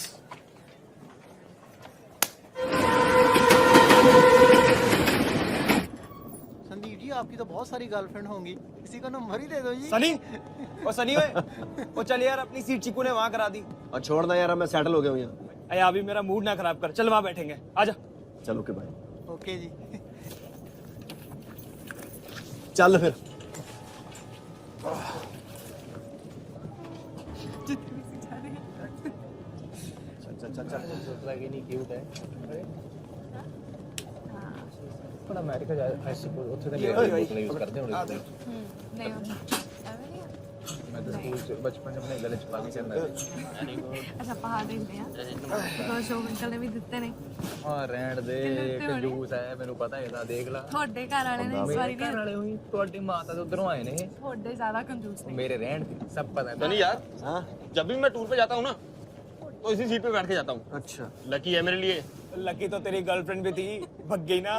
संदीप जी आपकी तो बहुत सारी गर्लफ्रेंड होंगी, किसी का नंबर ही दे दो जी। सनी, ओ सनी ओए, ओ चल यार अपनी सीट चीकू ने वहां करा दी। और छोड़ना यार, मैं सेटल हो गया हूँ यहाँ। अरे अभी मेरा मूड ना खराब कर, चल वहां बैठेंगे, आजा। चलो के भाई। ओके जी। चल फिर। अमेरिका जा आई सपोज ਉੱਥੇ ਦੇ ਯੂਜ਼ ਕਰਦੇ ਹੋਣੇ। नहीं होता। मैं तो स्कूल से बचपन में अपने गले छुपा के चलता था। अच्छा पहाड़ देखਦੇ ਆ तो ਸ਼ੋ ਅੰਕਲ ਨੇ ਵੀ ਦਿੱਤੇ ਨੇ। ਹਾਂ ਰਹਿਣ ਦੇ, ਕੰਜੂਸ ਹੈ ਮੈਨੂੰ ਪਤਾ ਹੈ, ਤਾਂ ਦੇਖ ਲਾ। ਤੁਹਾਡੇ ਘਰ ਵਾਲੇ ਨੇ ਇਸ ਵਾਰੀ ਘਰ ਵਾਲੇ ਹੋਈ, ਤੁਹਾਡੀ ਮਾਤਾ ਤੋਂ ਉਧਰੋਂ ਆਏ ਨੇ। ਤੁਹਾਡੇ ਜ਼ਿਆਦਾ ਕੰਜੂਸ ਨੇ। मेरे रहन दे, सब पता है। सनी यार, हाँ जब भी मैं टूर पे जाता हूँ ना तो इसी सीट पे बैठ के जाता हूँ। अच्छा लकी है मेरे लिए। लकी तो तेरी गर्लफ्रेंड भी थी, भग गई ना,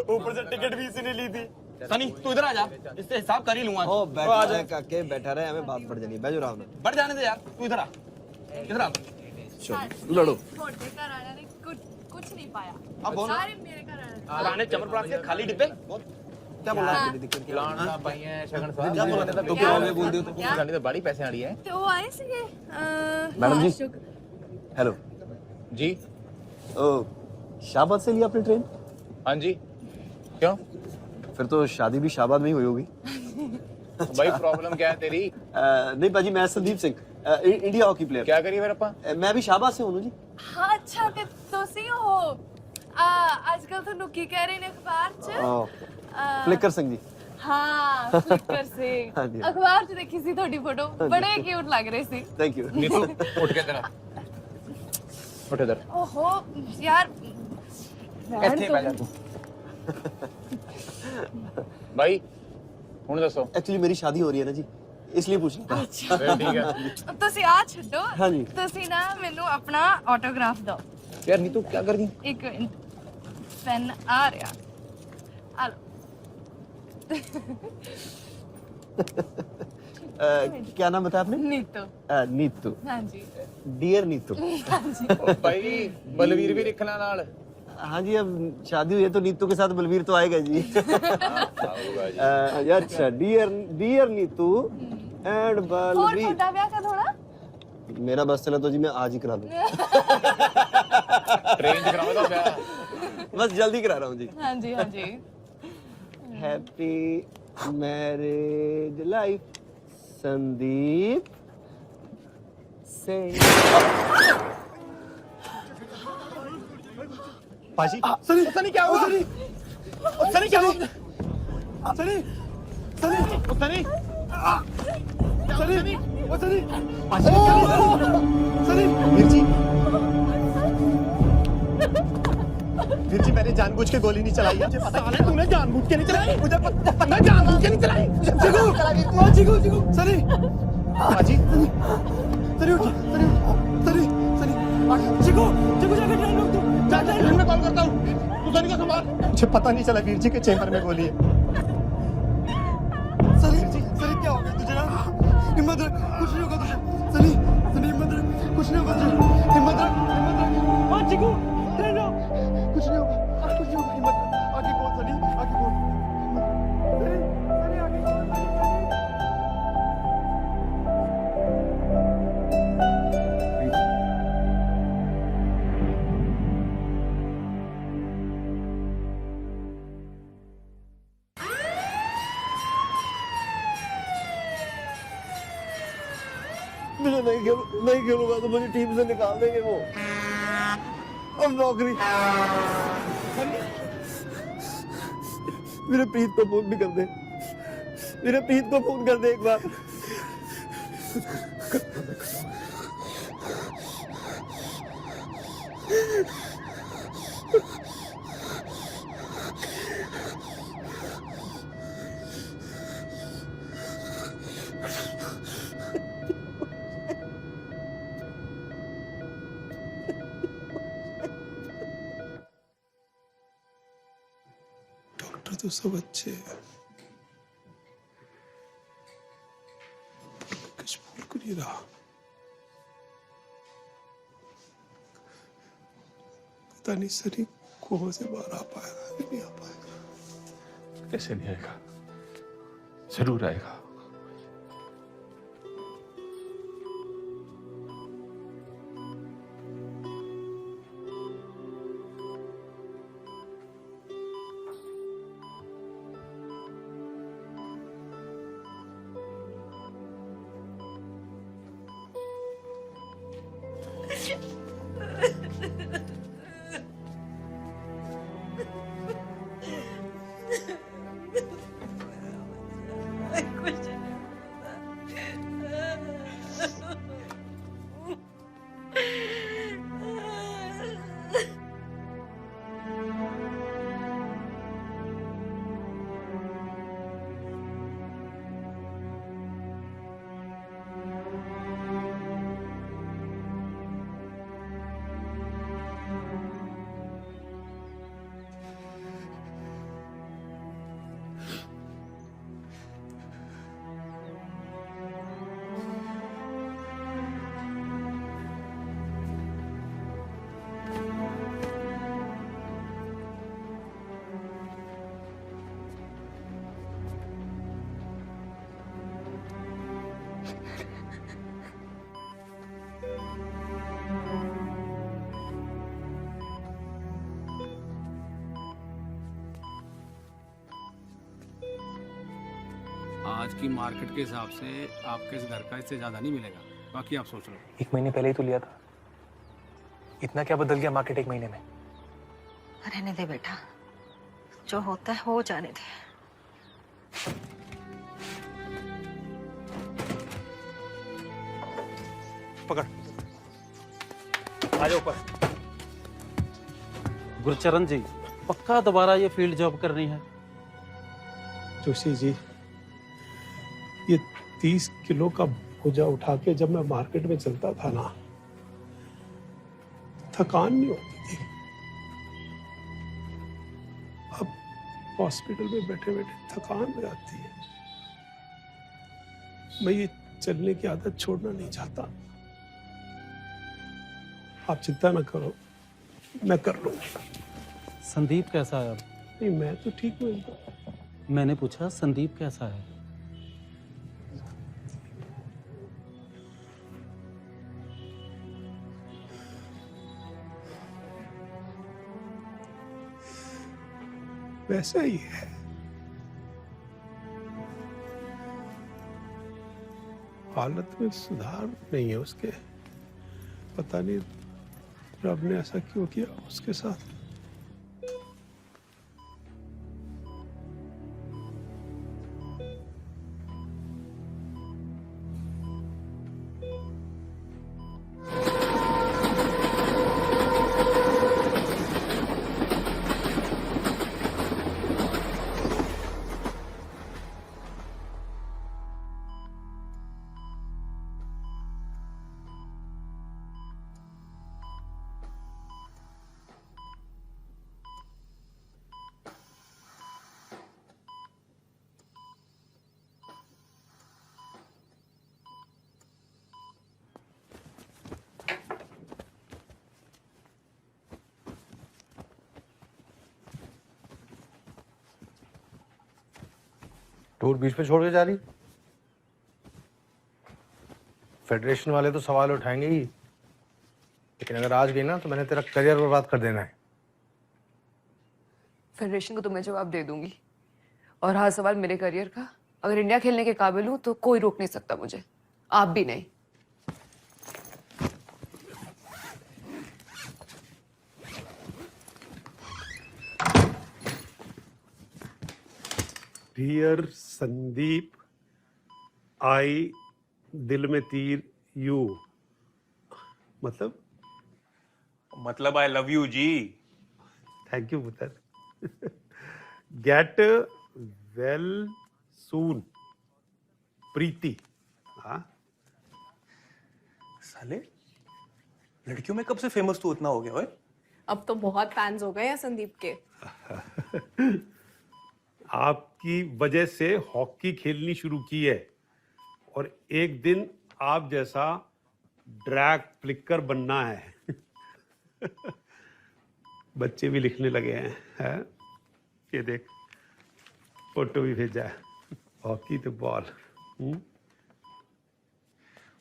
ऊपर से टिकट भी इसी ने ली थी। सनी तू इधर आ जा, इससे हिसाब कर ही लूंगा। ओ बैठा रहे काके, बैठा रहे, हमें बात बढ़ जानी। बैठो आराम से। बढ़ जाने दे यार, तू इधर आ, इधर आ। चलो लड़ो। ਤੁਹਾਡੇ ਘਰ ਵਾਲਿਆਂ ਨੇ ਕੁਝ ਨਹੀਂ ਪਾਇਆ। अब बोल। ਸਾਰੇ ਮੇਰੇ ਘਰ ਵਾਲੇ ने। पुराने चमरप्रास के खाली डिब्बे। क्या बोल रहा है? प्लान ना पाई है शगन साहब। क्या बोला था? तो क्या हो गया बोल दियो तो जानी तो बड़ी पैसे वाली है। ਤੇ ਉਹ ਆਏ ਸੀਗੇ मैडम जी। शुक्र। हेलो जी। ओ शाहबाद से लिया आपने ट्रेन? हाँ जी। क्यों? फिर तो शादी भी शाहबाद में ही हुई होगी। भाई प्रॉब्लम क्या है तेरी? नहीं बाजी, मैं Sandeep Singh, India hockey player. क्या करिए फिर अपा? मैं भी शाहबाद से हूँ जी। ਹਾਂ ਅੱਛਾ ਤੇ ਤੁਸੀਂ ਹੋ ਅੱਜ ਕੱਲ ਤੁਹਾਨੂੰ ਕੀ ਕਹਿ ਰਹੇ ਨੇ ਅਖਬਾਰ 'ਚ? फ्लिकर सिंह जी। ਹਾਂ ਫਲਿੱਕਰ ਸੇ हाँ जी। ਅਖਬਾਰ 'ਚ ਦੇਖੀ ਸੀ ਤੁਹਾਡੀ ਫੋਟੋ, ਬੜੇ ਕਿਊਟ ਲੱਗ ਰਹੇ ਸੀ। Thank you. नीतू उठ के तेरा उठ इधर। ਓਹੋ ਯਾਰ ਇੱਥੇ ਬਹਿ ਜਾ ਤੂੰ। भाई ਹੁਣ ਦੱਸੋ। एक्चुअली मेरी शादी हो रही है ना जी, इसलिए पूछ रहा था। ਅੱਛਾ ठीक है। ਤੁਸੀਂ ਆ ਛੱਡੋ। हाँ जी। ਤੁਸੀਂ ਨਾ ਮੈਨੂੰ ਆਪਣਾ ਆਟੋਗ੍ਰਾਫ ਦਿਓ। यार नीतू क्या कर रही? ਇੱਕ ਮਿੰਟ, ਪੈਨ ਆ ਰਿਹਾ, ਆ ਲਓ। क्या नाम बताया आपने? नीतू। नीतू। हाँ जी। डियर नीतू। हाँ जी। भाई बलवीर भी लिखना नाल। हाँ जी, अब शादी हुई है तो नीतू के साथ बलवीर तो आएगा जी। अच्छा, डियर नीतू एंड बलवीर। छोटा ब्याह का थोड़ा मेरा बस चला तो जी मैं आज ही करा दूं। ट्रेन से कराओ क्या? बस जल्दी करा रहा हूँ जी। हाँ जी, हाँ जी। Happy marriage life Sandeep Singh. पाजी, सनी, सनी क्या हुआ? सनी, सनी क्या हुआ? सनी, सनी, सनी, सनी, सनी, पाजी क्या हुआ? सनी, वीर जी मैंने जानबूझ के गोली नहीं चलाई है। मुझे पता है तूने जानबूझ के नहीं चलाई। मुझे पता मैं जानबूझ के नहीं चलाई। चिकू, चिकू, सनी, पाजी, सनी उठ, सनी, सनी, सनी, चिकू, चिकू जाके ट्रेन रोक दो। ट्रेन में कॉल करता हूँ, तू सनी का संभाल। मुझे पता नहीं चला वीर जी के चेम्बर में गोली है। सनी, सनी क्या हो गया तुझे ना? हिम्मत रख, कुछ नहीं होगा तुझे। सनी, सनी हिम्मत रख, कुछ नहीं होगा तुझे। हिम्मत रख, हिम्मत रख। हाँ चिकू, ट्रेन रोक, कुछ नहीं होगा, कुछ नहीं होगा। हिम्मत रख, आगे बोल सनी, आगे बोल। सनी, सनी आगे बोल। मुझे नहीं खेलूंगा तो मुझे टीम से निकाल देंगे वो। और नौकरी। मेरे प्रीत को फोन भी कर दे। मेरे प्रीत को फोन कर दे एक बार। डॉक्टर तो सब अच्छे हैं, कुछ भूल को नहीं रहा। पता नहीं सनी कोमा से बाहर आ पाएगा नहीं आ पाएगा। कैसे नहीं आएगा? जरूर आएगा। आज की मार्केट के हिसाब से आपके इस घर का इससे ज्यादा नहीं मिलेगा, बाकी आप सोच लो। 1 महीने पहले ही तो लिया था। इतना क्या बदल गया मार्केट 1 महीने में? रहने दे बेटा, जो होता है वो जाने दे। पकड़, आ जाओ ऊपर। गुरचरण जी, पक्का दोबारा ये फील्ड जॉब करनी है? जोशी जी, ये 30 किलो का बोझा उठा के जब मैं मार्केट में चलता था ना, थकान नहीं होती थी। अब हॉस्पिटल में बैठे बैठे थकान हो जाती है। मैं ये चलने की आदत छोड़ना नहीं चाहता। आप चिंता ना करो, मैं कर लूंगा। संदीप कैसा है अब? नहीं, मैं तो ठीक हूँ। मैंने पूछा संदीप कैसा है? वैसा ही है। हालत में सुधार नहीं है उसके। पता नहीं रब ने ऐसा क्यों किया उसके साथ। टूर बीच पे छोड़ के जा रही? फेडरेशन वाले तो सवाल उठाएंगे ही, लेकिन अगर आज गई ना तो मैंने तेरा करियर बर्बाद कर देना है। फेडरेशन को तो मैं जवाब दे दूंगी। और रहा सवाल मेरे करियर का, अगर इंडिया खेलने के काबिल हूं तो कोई रोक नहीं सकता मुझे, आप भी नहीं। डियर संदीप, आई दिल में तीर यू। मतलब आई लव यू जी। थैंक यू पुत्र। Get well soon Preeti. हाँ साले, लड़कियों में कब से फेमस तू इतना हो गया ओए? अब तो बहुत फैंस हो गए हैं संदीप के। आपकी वजह से हॉकी खेलनी शुरू की है और एक दिन आप जैसा ड्रैग फ्लिकर बनना है। बच्चे भी लिखने लगे हैं। ये देख, फोटो भी भेजा है। हॉकी तो बॉल।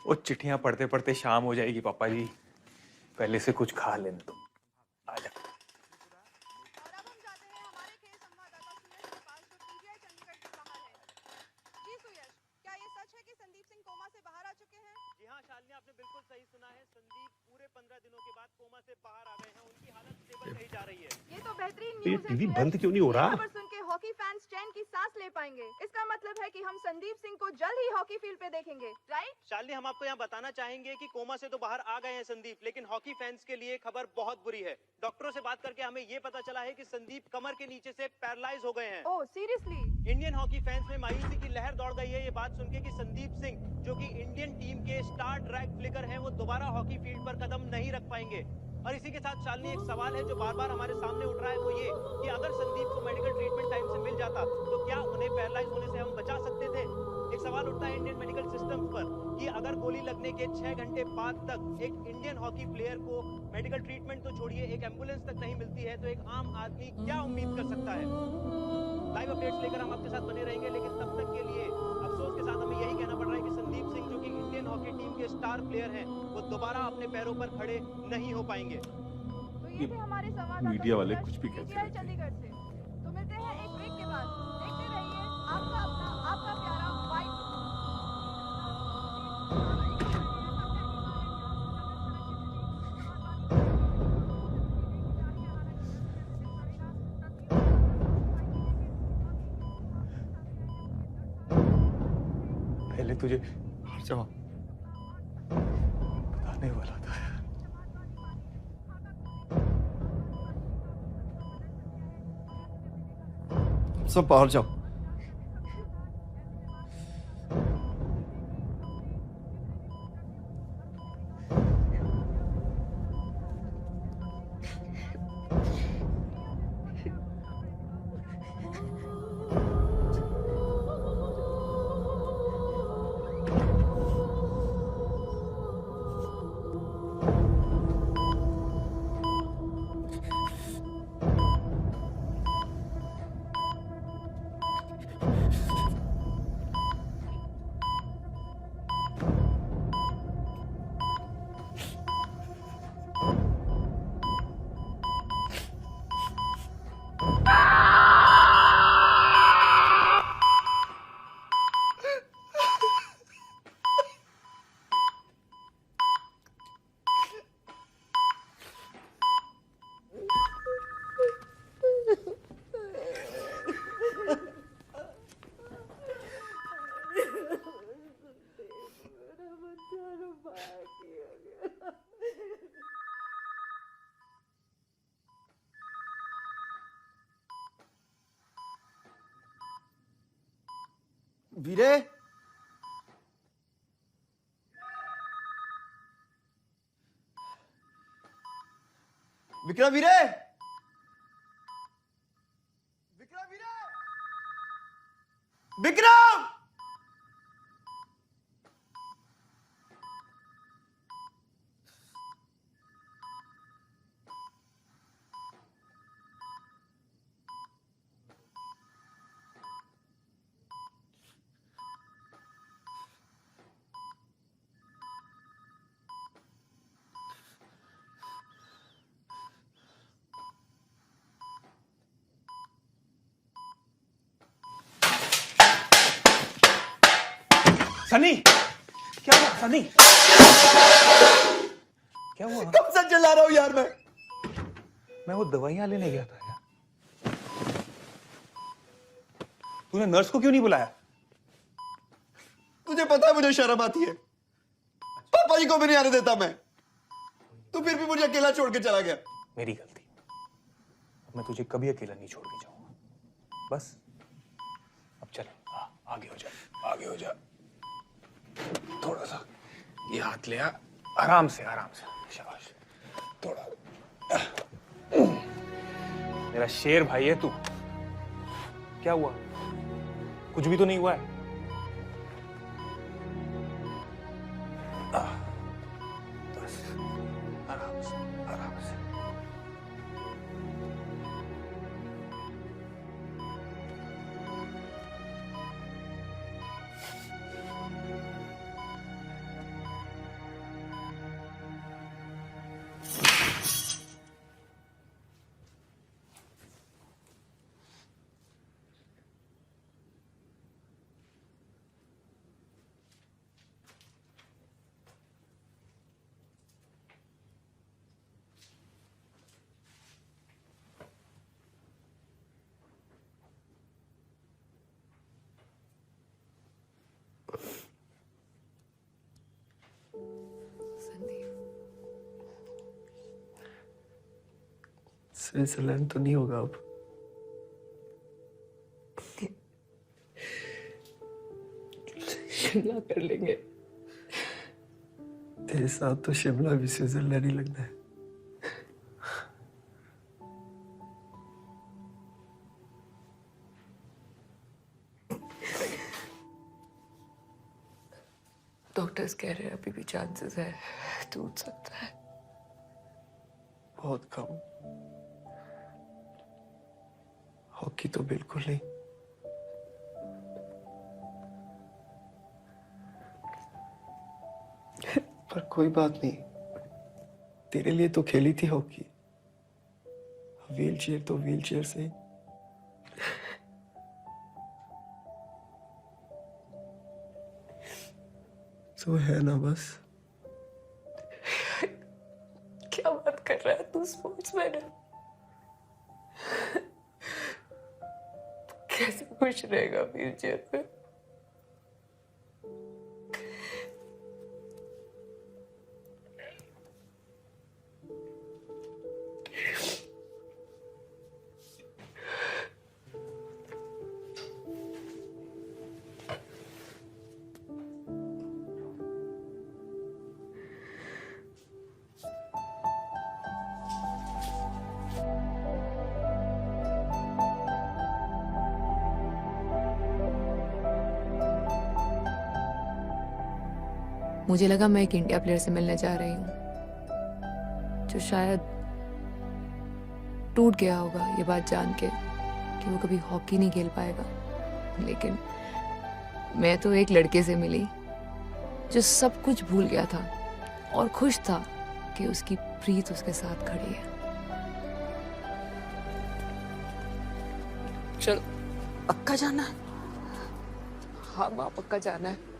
वो चिट्ठियां पढ़ते पढ़ते शाम हो जाएगी पापा जी, पहले से कुछ खा लेने दो। आजा। ये तो बेहतरीन ये न्यूज़ है टीवी कि बंद क्यों नहीं हो रहा? खबर सुन के हॉकी फैंस चैन की सांस ले पाएंगे। इसका मतलब है कि हम संदीप सिंह को जल्द ही हॉकी फील्ड पे देखेंगे, राइट? शालिनी, हम आपको यहाँ बताना चाहेंगे कि कोमा से तो बाहर आ गए हैं संदीप, लेकिन हॉकी फैंस के लिए खबर बहुत बुरी है। डॉक्टरों से बात करके हमें ये पता चला है कि संदीप कमर के नीचे से पैरालाइज हो गए हैं। Oh seriously? Indian hockey fans में मायूसी की लहर दौड़ गई है ये बात सुन के कि संदीप सिंह, जो कि इंडियन टीम के स्टार ड्रैग फ्लिकर हैं, वो दोबारा हॉकी फील्ड पर कदम नहीं रख पाएंगे। और इसी के साथ शालिनी, एक सवाल है जो बार बार हमारे सामने उठ रहा है, वो ये कि अगर संदीप को मेडिकल ट्रीटमेंट टाइम से मिल जाता तो क्या उन्हें पैरालाइज होने से हम बचा सकते थे? एक सवाल उठता है इंडियन मेडिकल सिस्टम पर कि अगर गोली लगने के 6 घंटे बाद तक एक इंडियन हॉकी प्लेयर को मेडिकल ट्रीटमेंट तो छोड़िए, एक एम्बुलेंस तक नहीं मिलती है, तो एक आम आदमी क्या उम्मीद कर सकता है? लाइव अपडेट्स लेकर हम आपके साथ बने रहेंगे, लेकिन तब तक के लिए अफसोस के साथ हमें यही कहना पड़ रहा है कि संदीप सिंह, जो कि इंडियन हॉकी टीम के स्टार प्लेयर हैं, वो दोबारा अपने पैरों पर खड़े नहीं हो पाएंगे। तो ये थे हमारे संवाददाता मीडिया वाले कुछ भी कहते PTI चंडीगढ़ से। तो मिलते हैं एक ब्रेक के बाद। देखते रहिए आपका अपना, आपका प्यारा वाइट। पहले तुझे बताने वाला था। सब बाहर जाओ। वीरे, विक्रम वीरे, विक्रम वीरे, विक्रम। सनी, क्या हुआ सनी? क्या हुआ? कब से चिल्ला रहा हूं यार मैं वो दवाइयां लेने गया था यार। तूने नर्स को क्यों नहीं बुलाया? तुझे पता है मुझे शर्म आती है, पापा जी को भी नहीं आने देता मैं, तू फिर भी मुझे अकेला छोड़ के चला गया। मेरी गलती। अब मैं तुझे कभी अकेला नहीं छोड़ के जाऊंगा। बस अब चल, आगे हो जा, आगे हो जा। थोड़ा सा ये हाथ ले आ, आराम से शाबाश। थोड़ा मेरा शेर भाई है तू। क्या हुआ? कुछ भी तो नहीं हुआ है। बस आराम से, आराम से। स्विट्जरलैंड तो नहीं होगा अब। शिमला कर लेंगे। तेरे साथ तो शिमला भी स्विट्जरलैंड ही लगता है। डॉक्टर्स कह रहे हैं अभी भी चांसेस है, टूट सकता है। बहुत कम। हॉकी तो बिल्कुल नहीं। पर कोई बात नहीं, तेरे लिए तो खेली थी हॉकी। व्हीलचेयर तो व्हीलचेयर से। तो है ना बस। क्या बात कर रहा है तू? स्पोर्ट्समैन है। कैसे खुश रहेगा व्हीलचेयर पे? मुझे लगा मैं एक इंडिया प्लेयर से मिलने जा रही हूँ जो शायद टूट गया होगा ये बात जान के कि वो कभी हॉकी नहीं खेल पाएगा। लेकिन मैं तो एक लड़के से मिली जो सब कुछ भूल गया था और खुश था कि उसकी प्रीत उसके साथ खड़ी है। चल, पक्का जाना है? हाँ माँ, पक्का जाना है।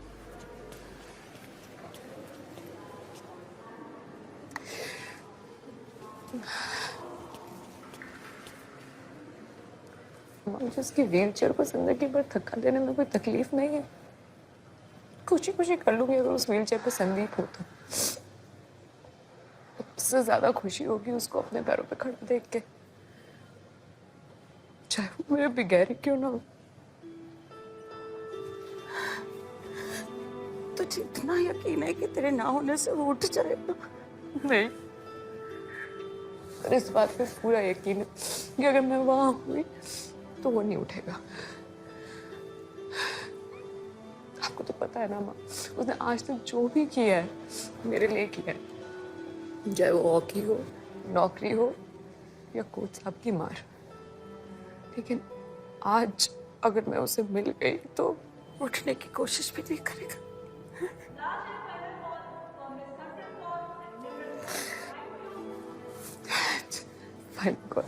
मुझे उसकी व्हीलचेयर को जिंदगी भर धक्का देने में कोई तकलीफ नहीं है। खुशी खुशी कर लूंगी अगर उस व्हीलचेयर पे संदीप हो तो। उससे ज्यादा खुशी होगी उसको अपने पैरों पे खड़ा देख के, चाहे वो मेरे बगैर ही क्यों ना हो। मुझे इतना यकीन है कि तेरे ना होने से वो उठ जाएगा। नहीं, पर इस बात पे पूरा यकीन है कि अगर मैं वहां हुई तो वो नहीं उठेगा। आपको तो पता है ना माँ, उसने आज तक जो भी किया है मेरे लिए किया है, चाहे वो हॉकी हो, नौकरी हो या कोच साहब की मार। लेकिन आज अगर मैं उसे मिल गई तो उठने की कोशिश भी नहीं करेगा। Fine call.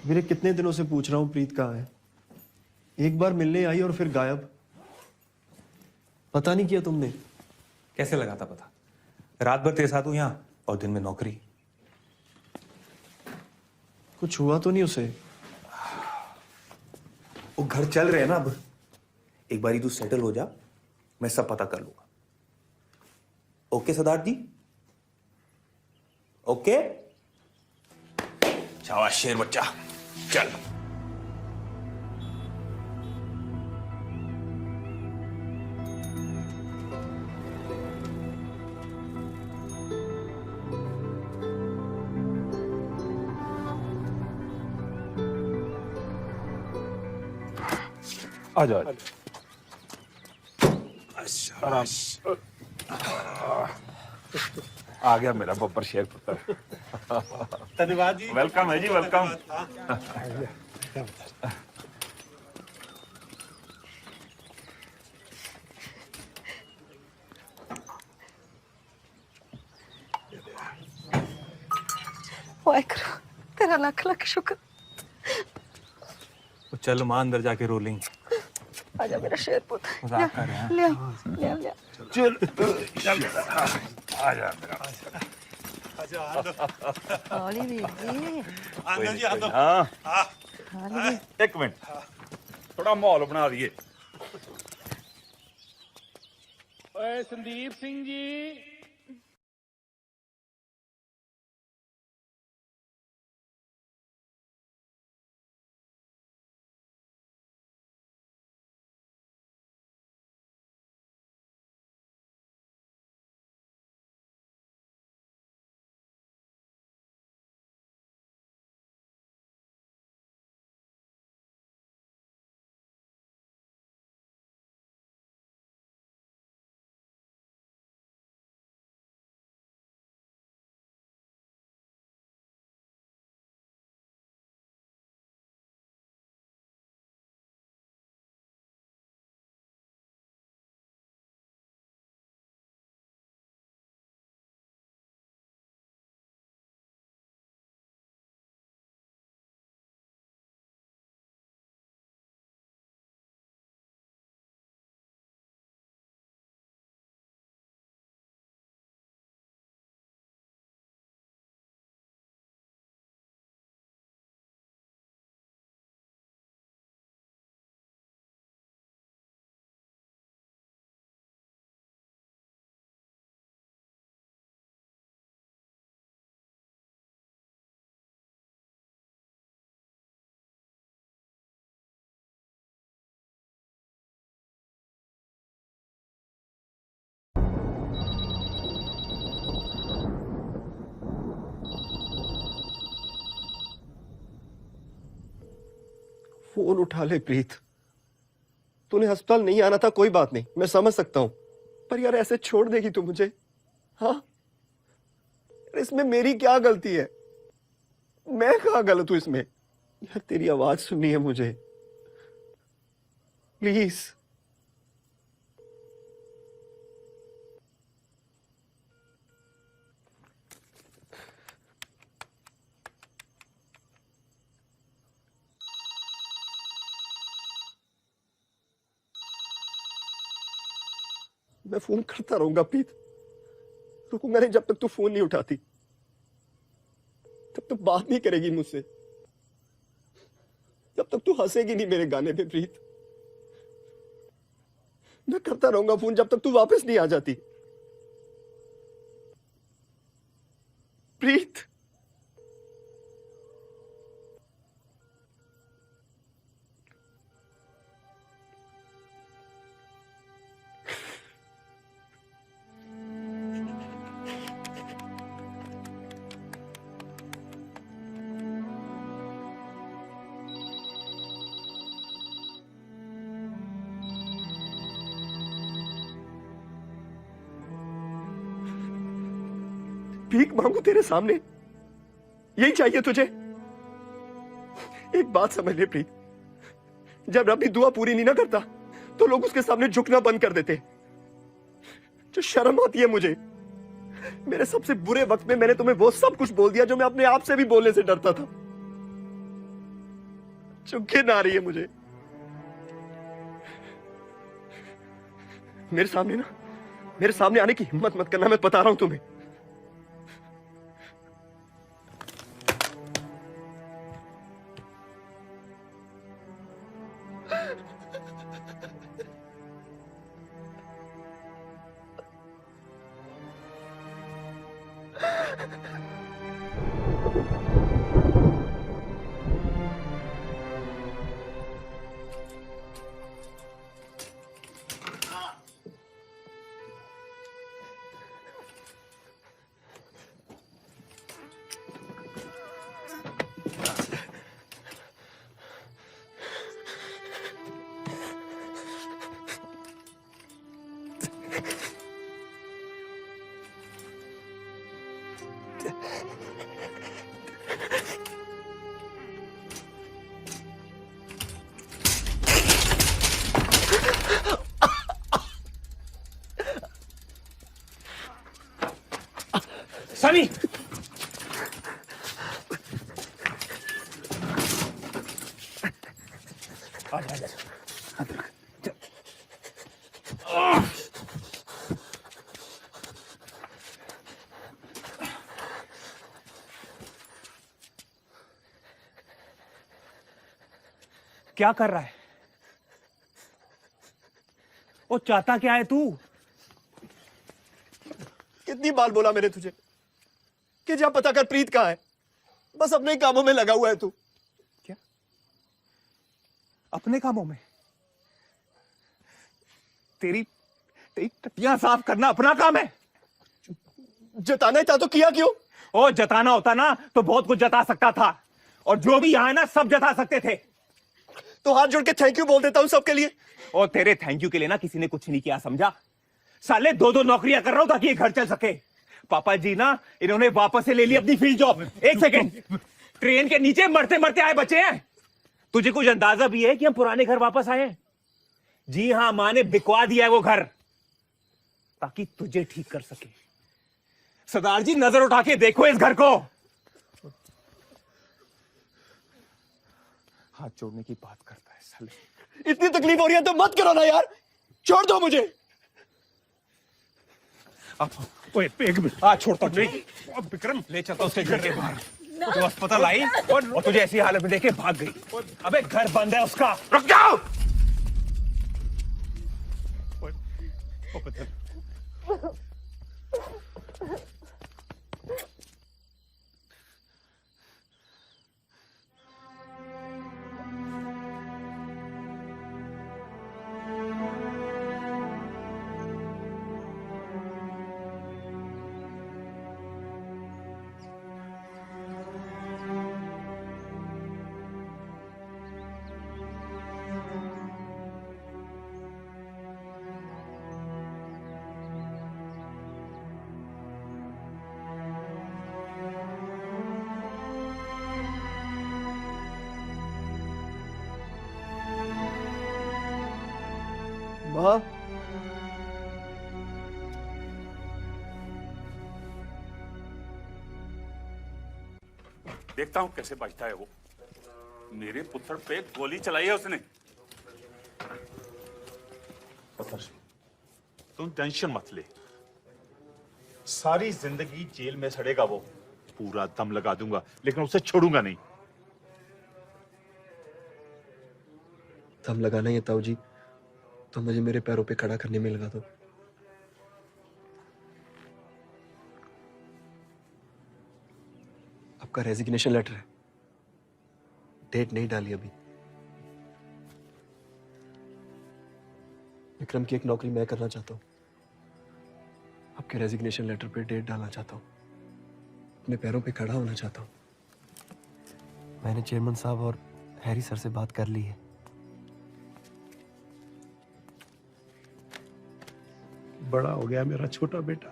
मेरे कितने दिनों से पूछ रहा हूँ प्रीत कहाँ है। एक बार मिलने आई और फिर गायब। पता नहीं किया तुमने? कैसे लगा था पता? रात भर तेरे साथ हूं यहाँ और दिन में नौकरी। कुछ हुआ तो नहीं उसे? वो घर चल रहे हैं ना अब। एक बारी तू सेटल हो जा, मैं सब पता कर लूंगा। ओके सिद्धार्थ जी? ओके, शाबाश शेर बच्चा, चल। आ जाओ। आराम। आ गया मेरा बब्बर शेर पुत्र। धन्यवाद जी। वेलकम है जी, वेलकम। वाहेगुरु, तेरा लाख लाख शुक्र। चल मां अंदर जाके रोलिंग। आजा मेरा शेर पुत्र, मजाक कर रहे हैं। ले ले ले। चल चल आ जा मेरा। हौली वीर जी। आनंद जी आ जाओ। हाँ हौली। एक मिनट, थोड़ा माहौल बना दिए। ओए संदीप सिंह जी, फोन उठा ले प्रीत। तूने अस्पताल नहीं आना था, कोई बात नहीं, मैं समझ सकता हूं, पर यार ऐसे छोड़ देगी तू मुझे? हाँ, इसमें मेरी क्या गलती है? मैं कहाँ गलत हूं इसमें? यार तेरी आवाज सुननी है मुझे, प्लीज। मैं फोन करता रहूंगा प्रीत, रुकूंगा नहीं जब तक तू फोन नहीं उठाती, तब तक बात नहीं करेगी मुझसे, जब तक तू हंसेगी नहीं मेरे गाने पे प्रीत। मैं करता रहूंगा फोन जब तक तू वापस नहीं आ जाती प्रीत। भीख मांगू तेरे सामने? यही चाहिए तुझे? एक बात समझ ले प्रीत, जब रब भी दुआ पूरी नहीं ना करता तो लोग उसके सामने झुकना बंद कर देते। जो शर्म आती है मुझे, मेरे सबसे बुरे वक्त में मैंने तुम्हें वो सब कुछ बोल दिया जो मैं अपने आप से भी बोलने से डरता था। जो घिन आ रही है मुझे। मेरे सामने आने की हिम्मत मत करना, मैं बता रहा हूं तुम्हें। सनी, क्या कर रहा है? वो चाहता क्या है तू? कितनी बार बोला मैंने तुझे कि जा पता कर प्रीत कहाँ है? बस अपने ही कामों में लगा हुआ है तू। क्या? अपने कामों में? तेरी टट्टियां साफ करना अपना काम है? जताना ही था तो किया क्यों? ओ, जताना होता ना तो बहुत कुछ जता सकता था, और जो भी यहां है ना सब जता सकते थे। तो हाथ जोड़ के थैंक यू बोल देता हूं सबके लिए। और तेरे थैंक यू के लिए ना किसी ने कुछ नहीं किया, समझा? साले 2-2 नौकरियां कर रहा हूं ताकि ये घर चल सके। पापा जी ना इन्होंने वापस से ले ली अपनी फील्ड जॉब। एक सेकंड, ट्रेन के नीचे मरते मरते आए बच्चे हैं। तुझे कुछ अंदाजा भी है कि हम पुराने घर वापस आए हैं? जी हां, मां ने बिकवा दिया है वो घर ताकि तुझे ठीक कर सके। सरदार जी नजर उठा के देखो इस घर को। हाथ जोड़ने की बात करता है साले। इतनी तकलीफ हो रही है तो मत करो ना यार, छोड़ दो मुझे। ओए, एक मिनट, छोड़ता नहीं। अब विक्रम ले चलता उसके घर के बाहर। तो अस्पताल आई और तुझे ऐसी हालत में देखे भाग गई। अबे घर बंद है उसका। रुक जाओ। माँ, देखता हूं कैसे बचता है वो। मेरे पुत्र पे गोली चलाई है उसने। पत्थर सिंह, तुम टेंशन मत ले, सारी जिंदगी जेल में सड़ेगा वो। पूरा दम लगा दूंगा लेकिन उसे छोड़ूंगा नहीं। दम लगाना ही है ताऊ जी तो मुझे मेरे पैरों पे खड़ा करने में लगा दो। आपका रेजिग्नेशन लेटर है, डेट नहीं डाली अभी। विक्रम की एक नौकरी मैं करना चाहता हूं, आपके रेजिग्नेशन लेटर पे डेट डालना चाहता हूं, अपने पैरों पे खड़ा होना चाहता हूं। मैंने चेयरमैन साहब और हैरी सर से बात कर ली है। बड़ा हो गया मेरा छोटा बेटा।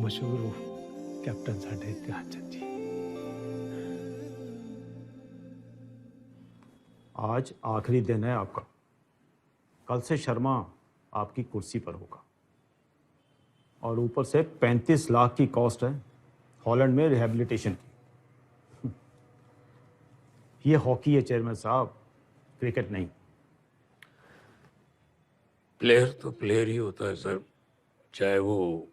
मशहूर कैप्टन साढ़े ध्यानचंद जी। आज आखिरी दिन है आपका। कल से शर्मा आपकी कुर्सी पर होगा और ऊपर से 35 लाख की कॉस्ट है हॉलैंड में रिहैबिलिटेशन की। ये हॉकी है चेयरमैन साहब, क्रिकेट नहीं। प्लेयर तो प्लेयर ही होता है सर, चाहे वो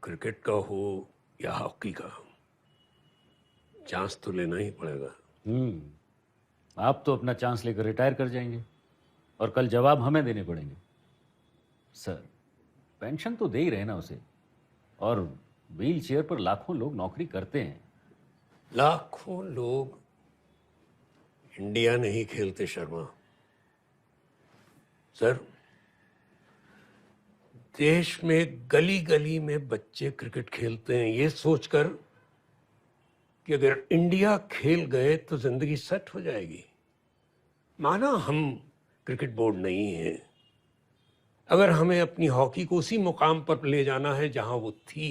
क्रिकेट का हो या हॉकी का। चांस तो लेना ही पड़ेगा। आप तो अपना चांस लेकर रिटायर कर जाएंगे और कल जवाब हमें देने पड़ेंगे। सर, पेंशन तो दे ही रहे ना उसे, और व्हील चेयर पर लाखों लोग नौकरी करते हैं। लाखों लोग इंडिया नहीं खेलते शर्मा। सर, देश में गली गली में बच्चे क्रिकेट खेलते हैं ये सोचकर कि अगर इंडिया खेल गए तो जिंदगी सेट हो जाएगी। माना हम क्रिकेट बोर्ड नहीं है, अगर हमें अपनी हॉकी को उसी मुकाम पर ले जाना है जहां वो थी,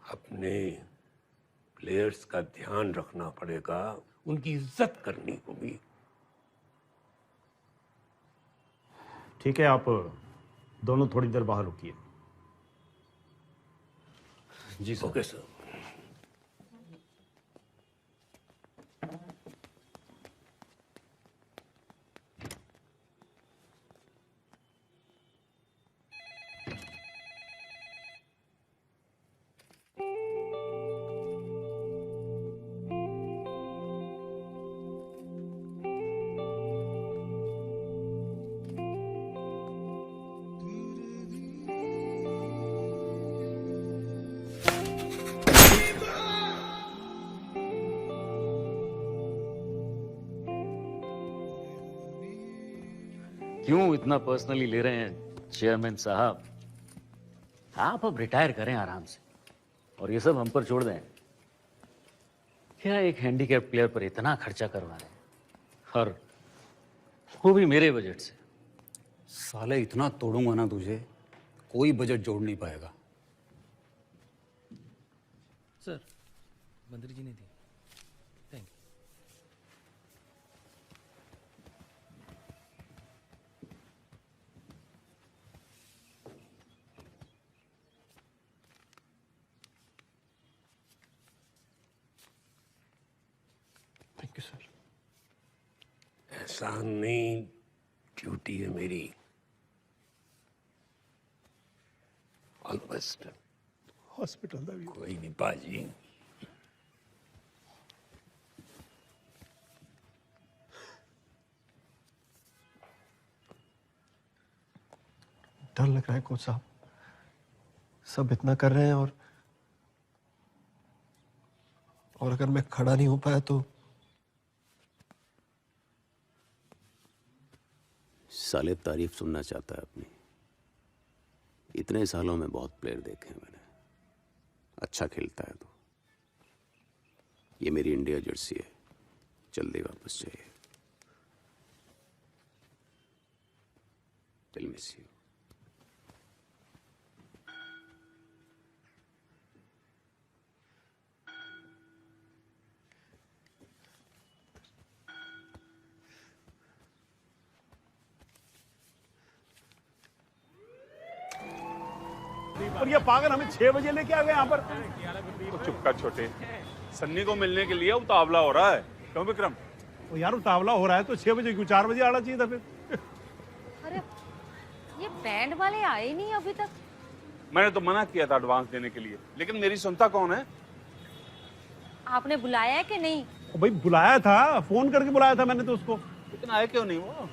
अपने प्लेयर्स का ध्यान रखना पड़ेगा, उनकी इज्जत करनी होगी। ठीक है, आप दोनों थोड़ी देर बाहर रुकिए। जी सर। Okay sir. क्यों इतना पर्सनली ले रहे हैं चेयरमैन साहब? आप अब रिटायर करें आराम से और ये सब हम पर छोड़ दें। क्या एक हैंडीकैप प्लेयर पर इतना खर्चा करवा रहे हैं, और वो भी मेरे बजट से? साले इतना तोड़ूंगा ना तुझे, कोई बजट जोड़ नहीं पाएगा। सर, मंत्री जी ने दी। Thank you. Thank you sir. एहसान नहीं, ड्यूटी है मेरी। All best. हॉस्पिटल दा भी कोई नहीं बाजी। डर लग रहा है कोच साहब, सब इतना कर रहे हैं और अगर मैं खड़ा नहीं हो पाया तो। साले तारीफ सुनना चाहता है अपनी। इतने सालों में बहुत प्लेयर देखे हैं मैंने, अच्छा खेलता है तो। ये मेरी इंडिया जर्सी है, जल्दी वापस चाहिए। Will miss you. और ये पागल हमें 6 बजे लेके आ गए यहाँ पर। तो चुप कर छोटे, सन्नी को मिलने के लिए उतावला हो रहा है। क्यों विक्रम? तो यार उतावला हो रहा है तो 6 बजे क्यों, 4 बजे आना चाहिए था फिर। अरे ये बैंड वाले आए ही नहीं अभी तक। मैंने तो मना किया था एडवांस देने के लिए, लेकिन मेरी सुनता कौन है? आपने बुलाया है कि नहीं? भाई बुलाया था, फोन करके बुलाया था मैंने तो उसको। लेकिन आए क्यों नहीं वो?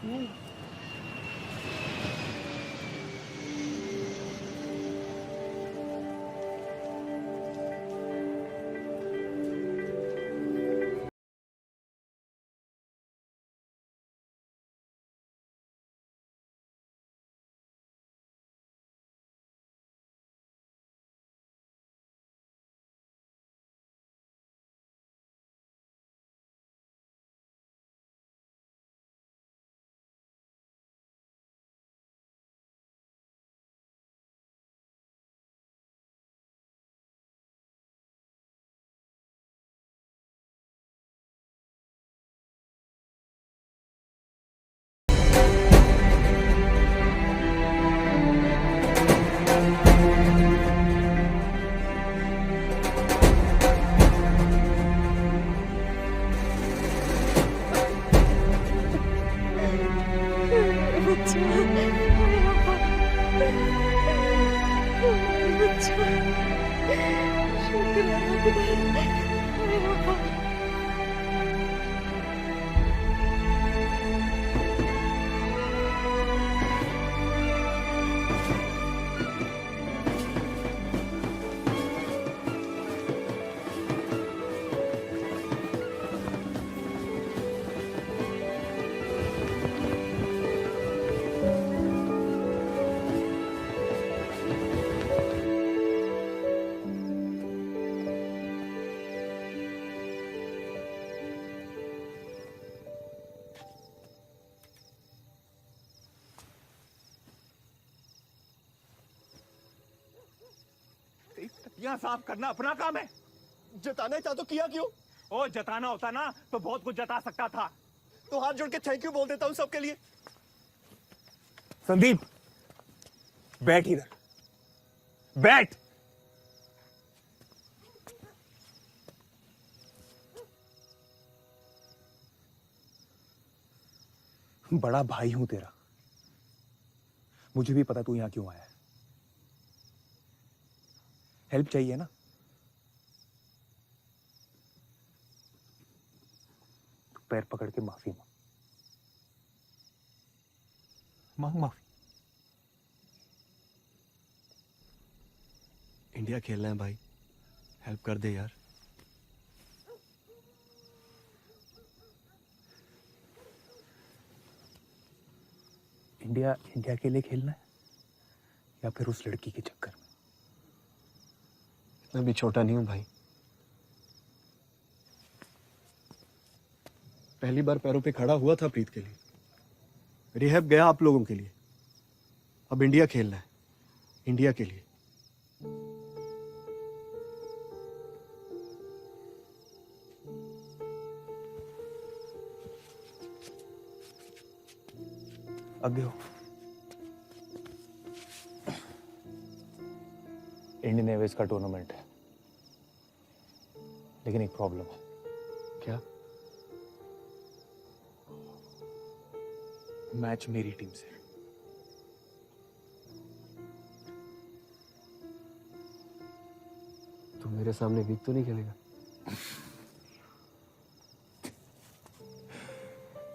यहाँ साफ करना अपना काम है। जताना ही था तो किया क्यों? ओ जताना होता ना तो बहुत कुछ जता सकता था। तो हाथ जोड़ के थैंक यू बोल देता हूँ सबके लिए। संदीप बैठ इधर, बैठ। बड़ा भाई हूं तेरा, मुझे भी पता तू यहां क्यों आया है। हेल्प चाहिए ना? तू पैर पकड़ के माफी मांग माफी। इंडिया खेलना है भाई, हेल्प कर दे यार। इंडिया के लिए खेलना है या फिर उस लड़की के चक्कर में? मैं भी छोटा नहीं हूं भाई। पहली बार पैरों पे खड़ा हुआ था प्रीत के लिए, रिहैब गया आप लोगों के लिए। अब इंडिया खेलना है, इंडिया के लिए। आगे हो। इंडियन एयरवेज का टूर्नामेंट है, लेकिन एक प्रॉब्लम है। क्या? मैच मेरी टीम से। तू मेरे सामने वीक तो नहीं खेलेगा?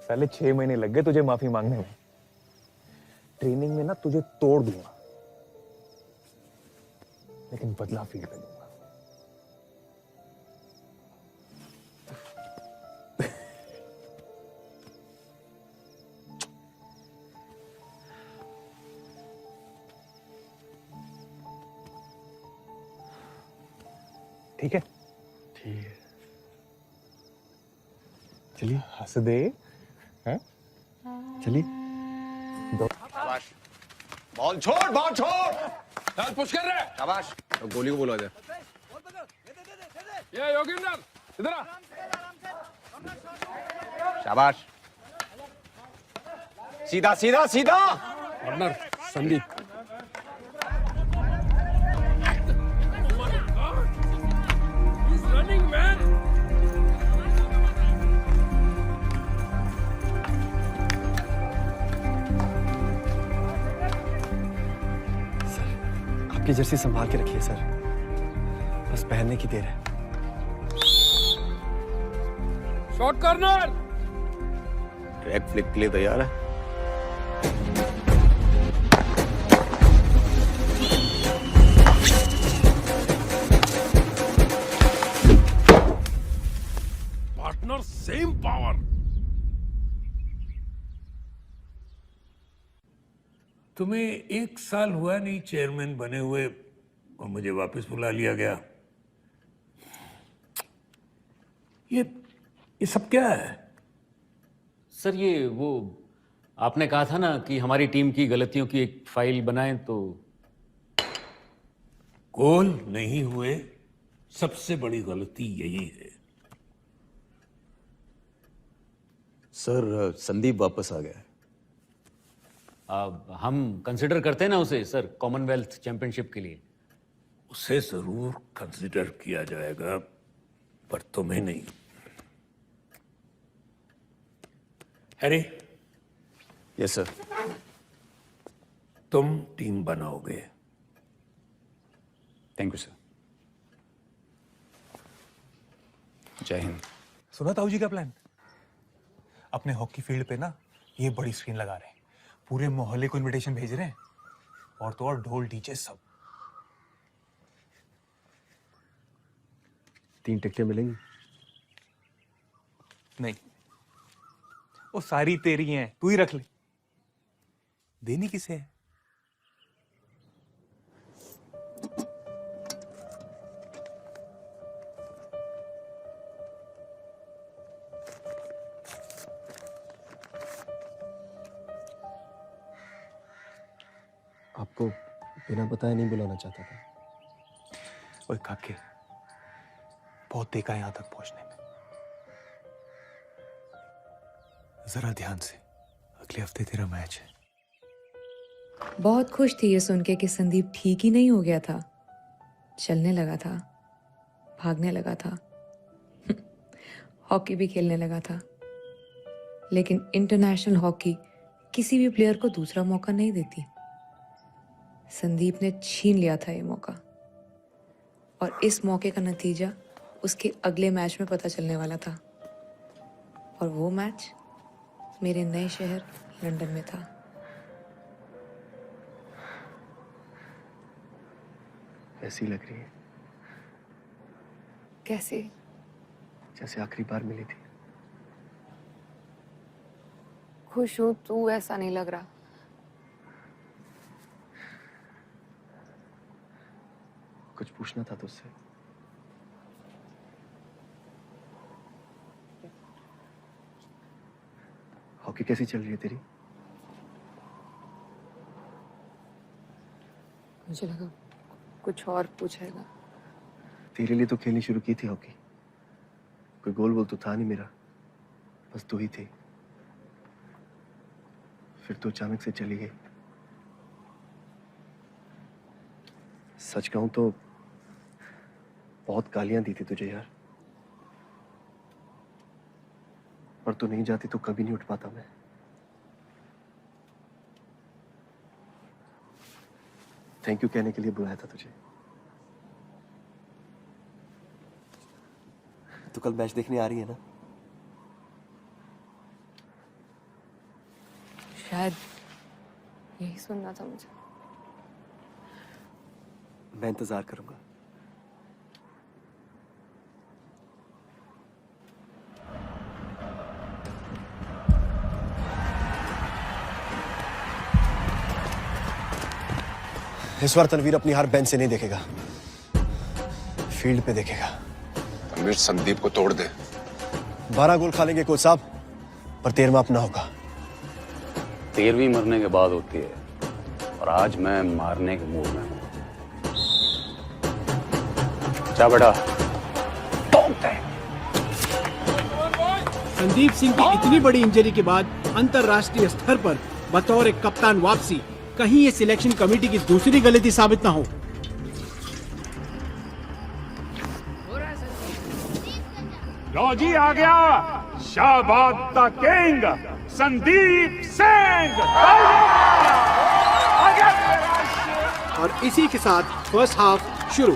साले 6 महीने लग गए तुझे माफी मांगने में। ट्रेनिंग में ना तुझे तोड़ दूंगा, लेकिन बदला फील्ड पे दूंगा। ठीक है? ठीक है, चलिए। हंस दे। हैं? चलिए। शाबाश। बॉल छोड़, बॉल छोड़। चल पुश कर रहे। शाबाश। तो गोली को बोला जाए। ये योगेंद्र इधर आ। शाबाश। सीधा सीधा सीधा। कॉर्नर संदीप। Running man. आपकी जर्सी संभाल के रखिए सर, बस पहनने की देर है। Shot corner. ट्रैक फ्लिक के लिए तैयार है? Partner same power. तुम्हें 1 साल हुआ नहीं चेयरमैन बने हुए और मुझे वापस बुला लिया गया। ये सब क्या है? सर ये वो आपने कहा था ना कि हमारी टीम की गलतियों की एक फाइल बनाएं, तो गोल नहीं हुए सबसे बड़ी गलती यही है। सर संदीप वापस आ गया है। हम कंसिडर करते हैं ना उसे सर कॉमनवेल्थ चैंपियनशिप के लिए। उसे जरूर कंसिडर किया जाएगा, पर तुम्हें नहीं। हैरी। Yes sir. तुम टीम बनाओगे। Thank you sir. जय हिंद। सुना ताऊ जी का प्लान? अपने हॉकी फील्ड पे ना ये बड़ी स्क्रीन लगा रहे हैं, पूरे मोहल्ले को इनविटेशन भेज रहे हैं, और तो और ढोल डीजे सब। 3 टिकटें मिलेंगी? नहीं, वो सारी तेरी हैं, तू ही रख ले। देनी किसे है? आपको बिना बताए नहीं बुलाना चाहता था। ओए काके, बहुत देखा है यहां तक पहुंचने में। जरा ध्यान से, अगले हफ्ते तेरा मैच है। बहुत खुश थी ये सुन के कि संदीप ठीक ही नहीं हो गया था, चलने लगा था, भागने लगा था, हॉकी भी खेलने लगा था। लेकिन इंटरनेशनल हॉकी किसी भी प्लेयर को दूसरा मौका नहीं देती। संदीप ने छीन लिया था ये मौका, और इस मौके का नतीजा उसके अगले मैच में पता चलने वाला था। और वो मैच मेरे नए शहर लंदन में था। ऐसी लग रही है कैसे? जैसे आखिरी बार मिली थी। खुश हूं, तू ऐसा नहीं लग रहा। कुछ पूछना था तुझसे। हॉकी कैसी चल रही है तेरी? मुझे लगा कुछ और पूछेगा। तेरे लिए तो खेलनी शुरू की थी हॉकी। कोई गोल बोल तो था नहीं मेरा, बस तू ही थी। फिर तो अचानक से चली गई। सच कहूं तो बहुत गालियां दी थी तुझे यार, पर तू नहीं जाती तो कभी नहीं उठ पाता मैं। थैंक यू कहने के लिए बुलाया था तुझे। तो कल मैच देखने आ रही है ना? शायद यही सुनना था मुझे। मैं इंतजार करूंगा। इस बार तनवीर अपनी हार बेंच से नहीं देखेगा, फील्ड पे देखेगा। तनवीर संदीप को तोड़ दे। 12 गोल खा लेंगे कोच साहब, पर 13वां अपना होगा। 13वीं मरने के बाद होती है, और आज मैं मारने के मूड में हूं। जा बेटा। संदीप सिंह की इतनी बड़ी इंजरी के बाद अंतरराष्ट्रीय स्तर पर बतौर एक कप्तान वापसी, कहीं ये सिलेक्शन कमेटी की दूसरी गलती साबित ना हो। लो जी आ गया, शाबाद द किंग संदीप सिंह। और इसी के साथ फर्स्ट हाफ शुरू।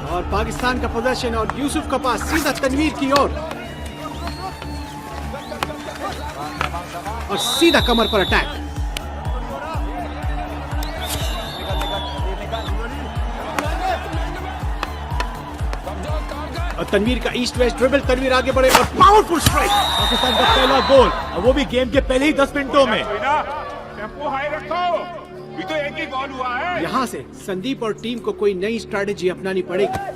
और पाकिस्तान का पोजीशन, और यूसुफ का पास सीधा तनवीर की ओर, और सीधा कमर पर अटैक। और तनवीर का ईस्ट वेस्ट ड्रिबल, तनवीर आगे बढ़े और पावरफुल स्ट्राइक। पाकिस्तान का पहला गोल, और वो भी गेम के पहले ही 10 मिनटों में। टेम्पो हाई रखो, भी तो एक ही गोल हुआ है। यहाँ से संदीप और टीम को कोई नई स्ट्रेटेजी अपनानी पड़ेगी।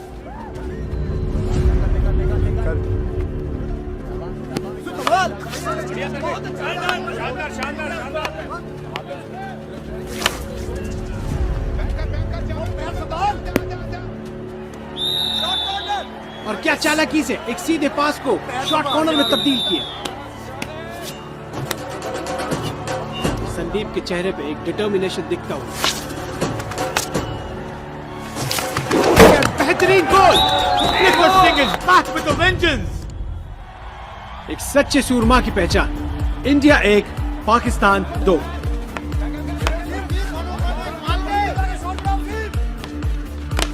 और क्या चालाकी से एक सीधे पास को शॉर्ट कॉर्नर में तब्दील किया। संदीप के चेहरे पे एक डिटर्मिनेशन दिखता हुआ। बेहतरीन गोल। Nicholas Singh is back with a vengeance. एक सच्चे सूरमा की पहचान। इंडिया 1, पाकिस्तान 2।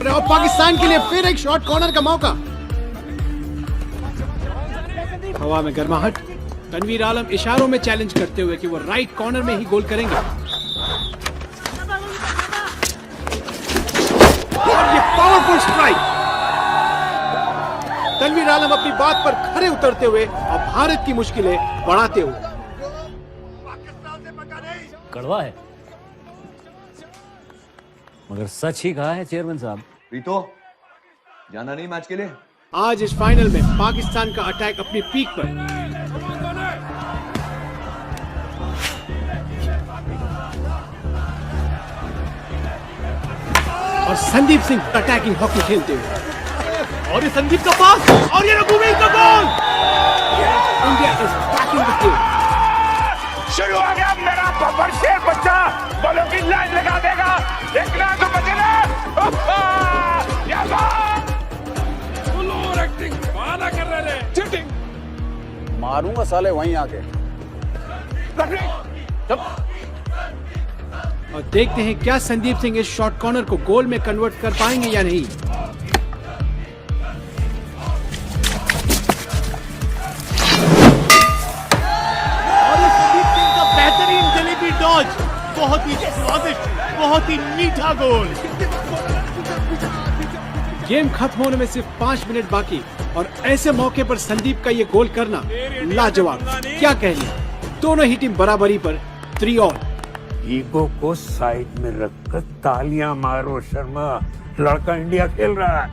और पाकिस्तान के लिए फिर एक शॉर्ट कॉर्नर का मौका। हवा में गर्माहट। तनवीर आलम इशारों में चैलेंज करते हुए कि वो राइट कॉर्नर में ही गोल करेंगे। और ये पावरफुल स्ट्राइक। तनवीर आलम अपनी बात पर खरे उतरते हुए और भारत की मुश्किलें बढ़ाते हुए। कड़वा है, मगर सच ही कहा है चेयरमैन साहब। प्रीतो, जाना नहीं मैच के लिए? आज इस फाइनल में पाकिस्तान का अटैक अपनी पीक पर। और संदीप सिंह अटैकिंग हॉकी खेलते हुए। और ये संदीप का पास और ये रघुवीर का गोल। India is back in the game. शुरू हो गया मेरा बब्बर शेर बच्चा, बॉलों की लाइन लगा देगा, देखना तो बचेगा। एक्टिंग बहाना कर रहे हैं, चीटिंग मारूंगा साले वहीं आके। और देखते हैं क्या संदीप सिंह इस शॉर्ट कॉर्नर को गोल में कन्वर्ट कर पाएंगे या नहीं। और ये संदीप सिंह का बेहतरीन जलेबी डॉज, बहुत ही स्वादिष्ट, बहुत ही मीठा गोल। गेम खत्म होने में सिर्फ 5 मिनट बाकी और ऐसे मौके पर संदीप का ये गोल करना लाजवाब। क्या कहने, दोनों ही टीम बराबरी पर 3 ऑल। ईगो को साइड में रखकर तालियां मारो शर्मा, लड़का इंडिया खेल रहा है।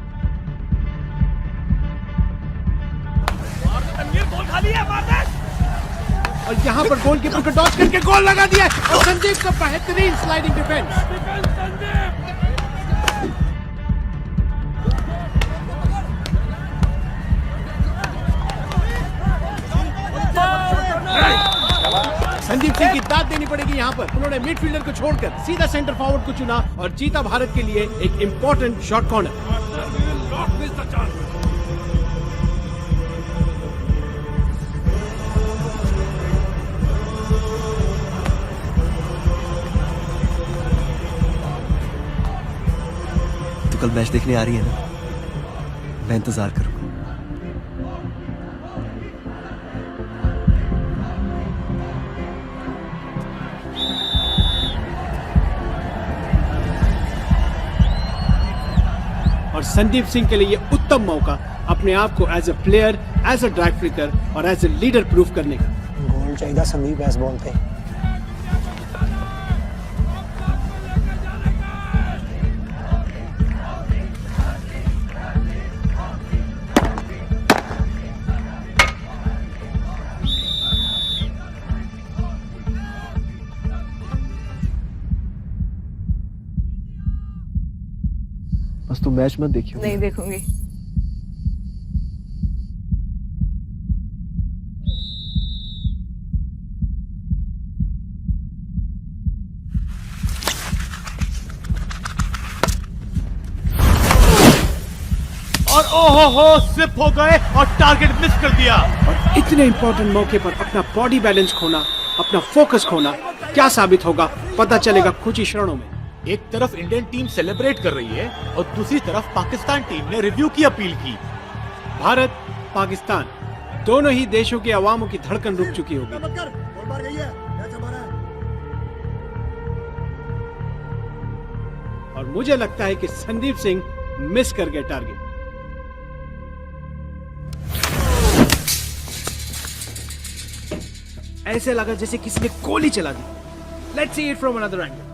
गोल खाली है, और यहाँ पर गोलकीपर को डॉच करके गोल लगा दिया और संदीप का बेहतरीन स्लाइडिंग डिफेंस। संदीप सिंह की दाद देनी पड़ेगी यहाँ पर। उन्होंने मिडफील्डर को छोड़कर सीधा सेंटर फॉरवर्ड को चुना और जीता भारत के लिए एक इंपॉर्टेंट शॉट कॉर्नर। तो कल मैच देखने आ रही है ना, मैं इंतजार करूंगा। और संदीप सिंह के लिए ये उत्तम मौका अपने आप को as a player, as a drag flicker और एज अ लीडर प्रूव करने का। गोल चाहिए संदीप ऐस बॉल पे। बस तुम मैच मत देखियो। नहीं देखूंगी। और ओहो स्लिप हो गए और टारगेट मिस कर दिया। और इतने इंपॉर्टेंट मौके पर अपना बॉडी बैलेंस खोना, अपना फोकस खोना क्या साबित होगा पता चलेगा कुछ ही क्षणों में। एक तरफ इंडियन टीम सेलिब्रेट कर रही है और दूसरी तरफ पाकिस्तान टीम ने रिव्यू की अपील की। भारत, पाकिस्तान दोनों ही देशों के अवामों की धड़कन रुक चुकी होगी। और मुझे लगता है कि संदीप सिंह मिस कर गए टारगेट। ऐसे लगा जैसे किसी ने गोली चला दी। Let's see it from another angle.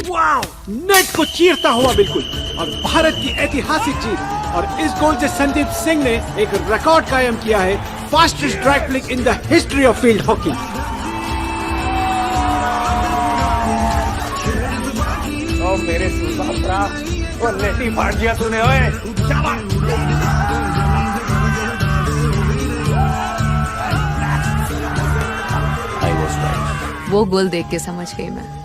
Wow, net को चीरता हुआ बिल्कुल। और भारत की ऐतिहासिक जीत। और इस गोल से संदीप सिंह ने एक रिकॉर्ड कायम किया है, fastest drag flick in the history of field hockey. ओ मेरे सुसाफ्रा, वो नेटी फाड़ दिया तूने। ओए वो गोल देख के समझ गई मैं।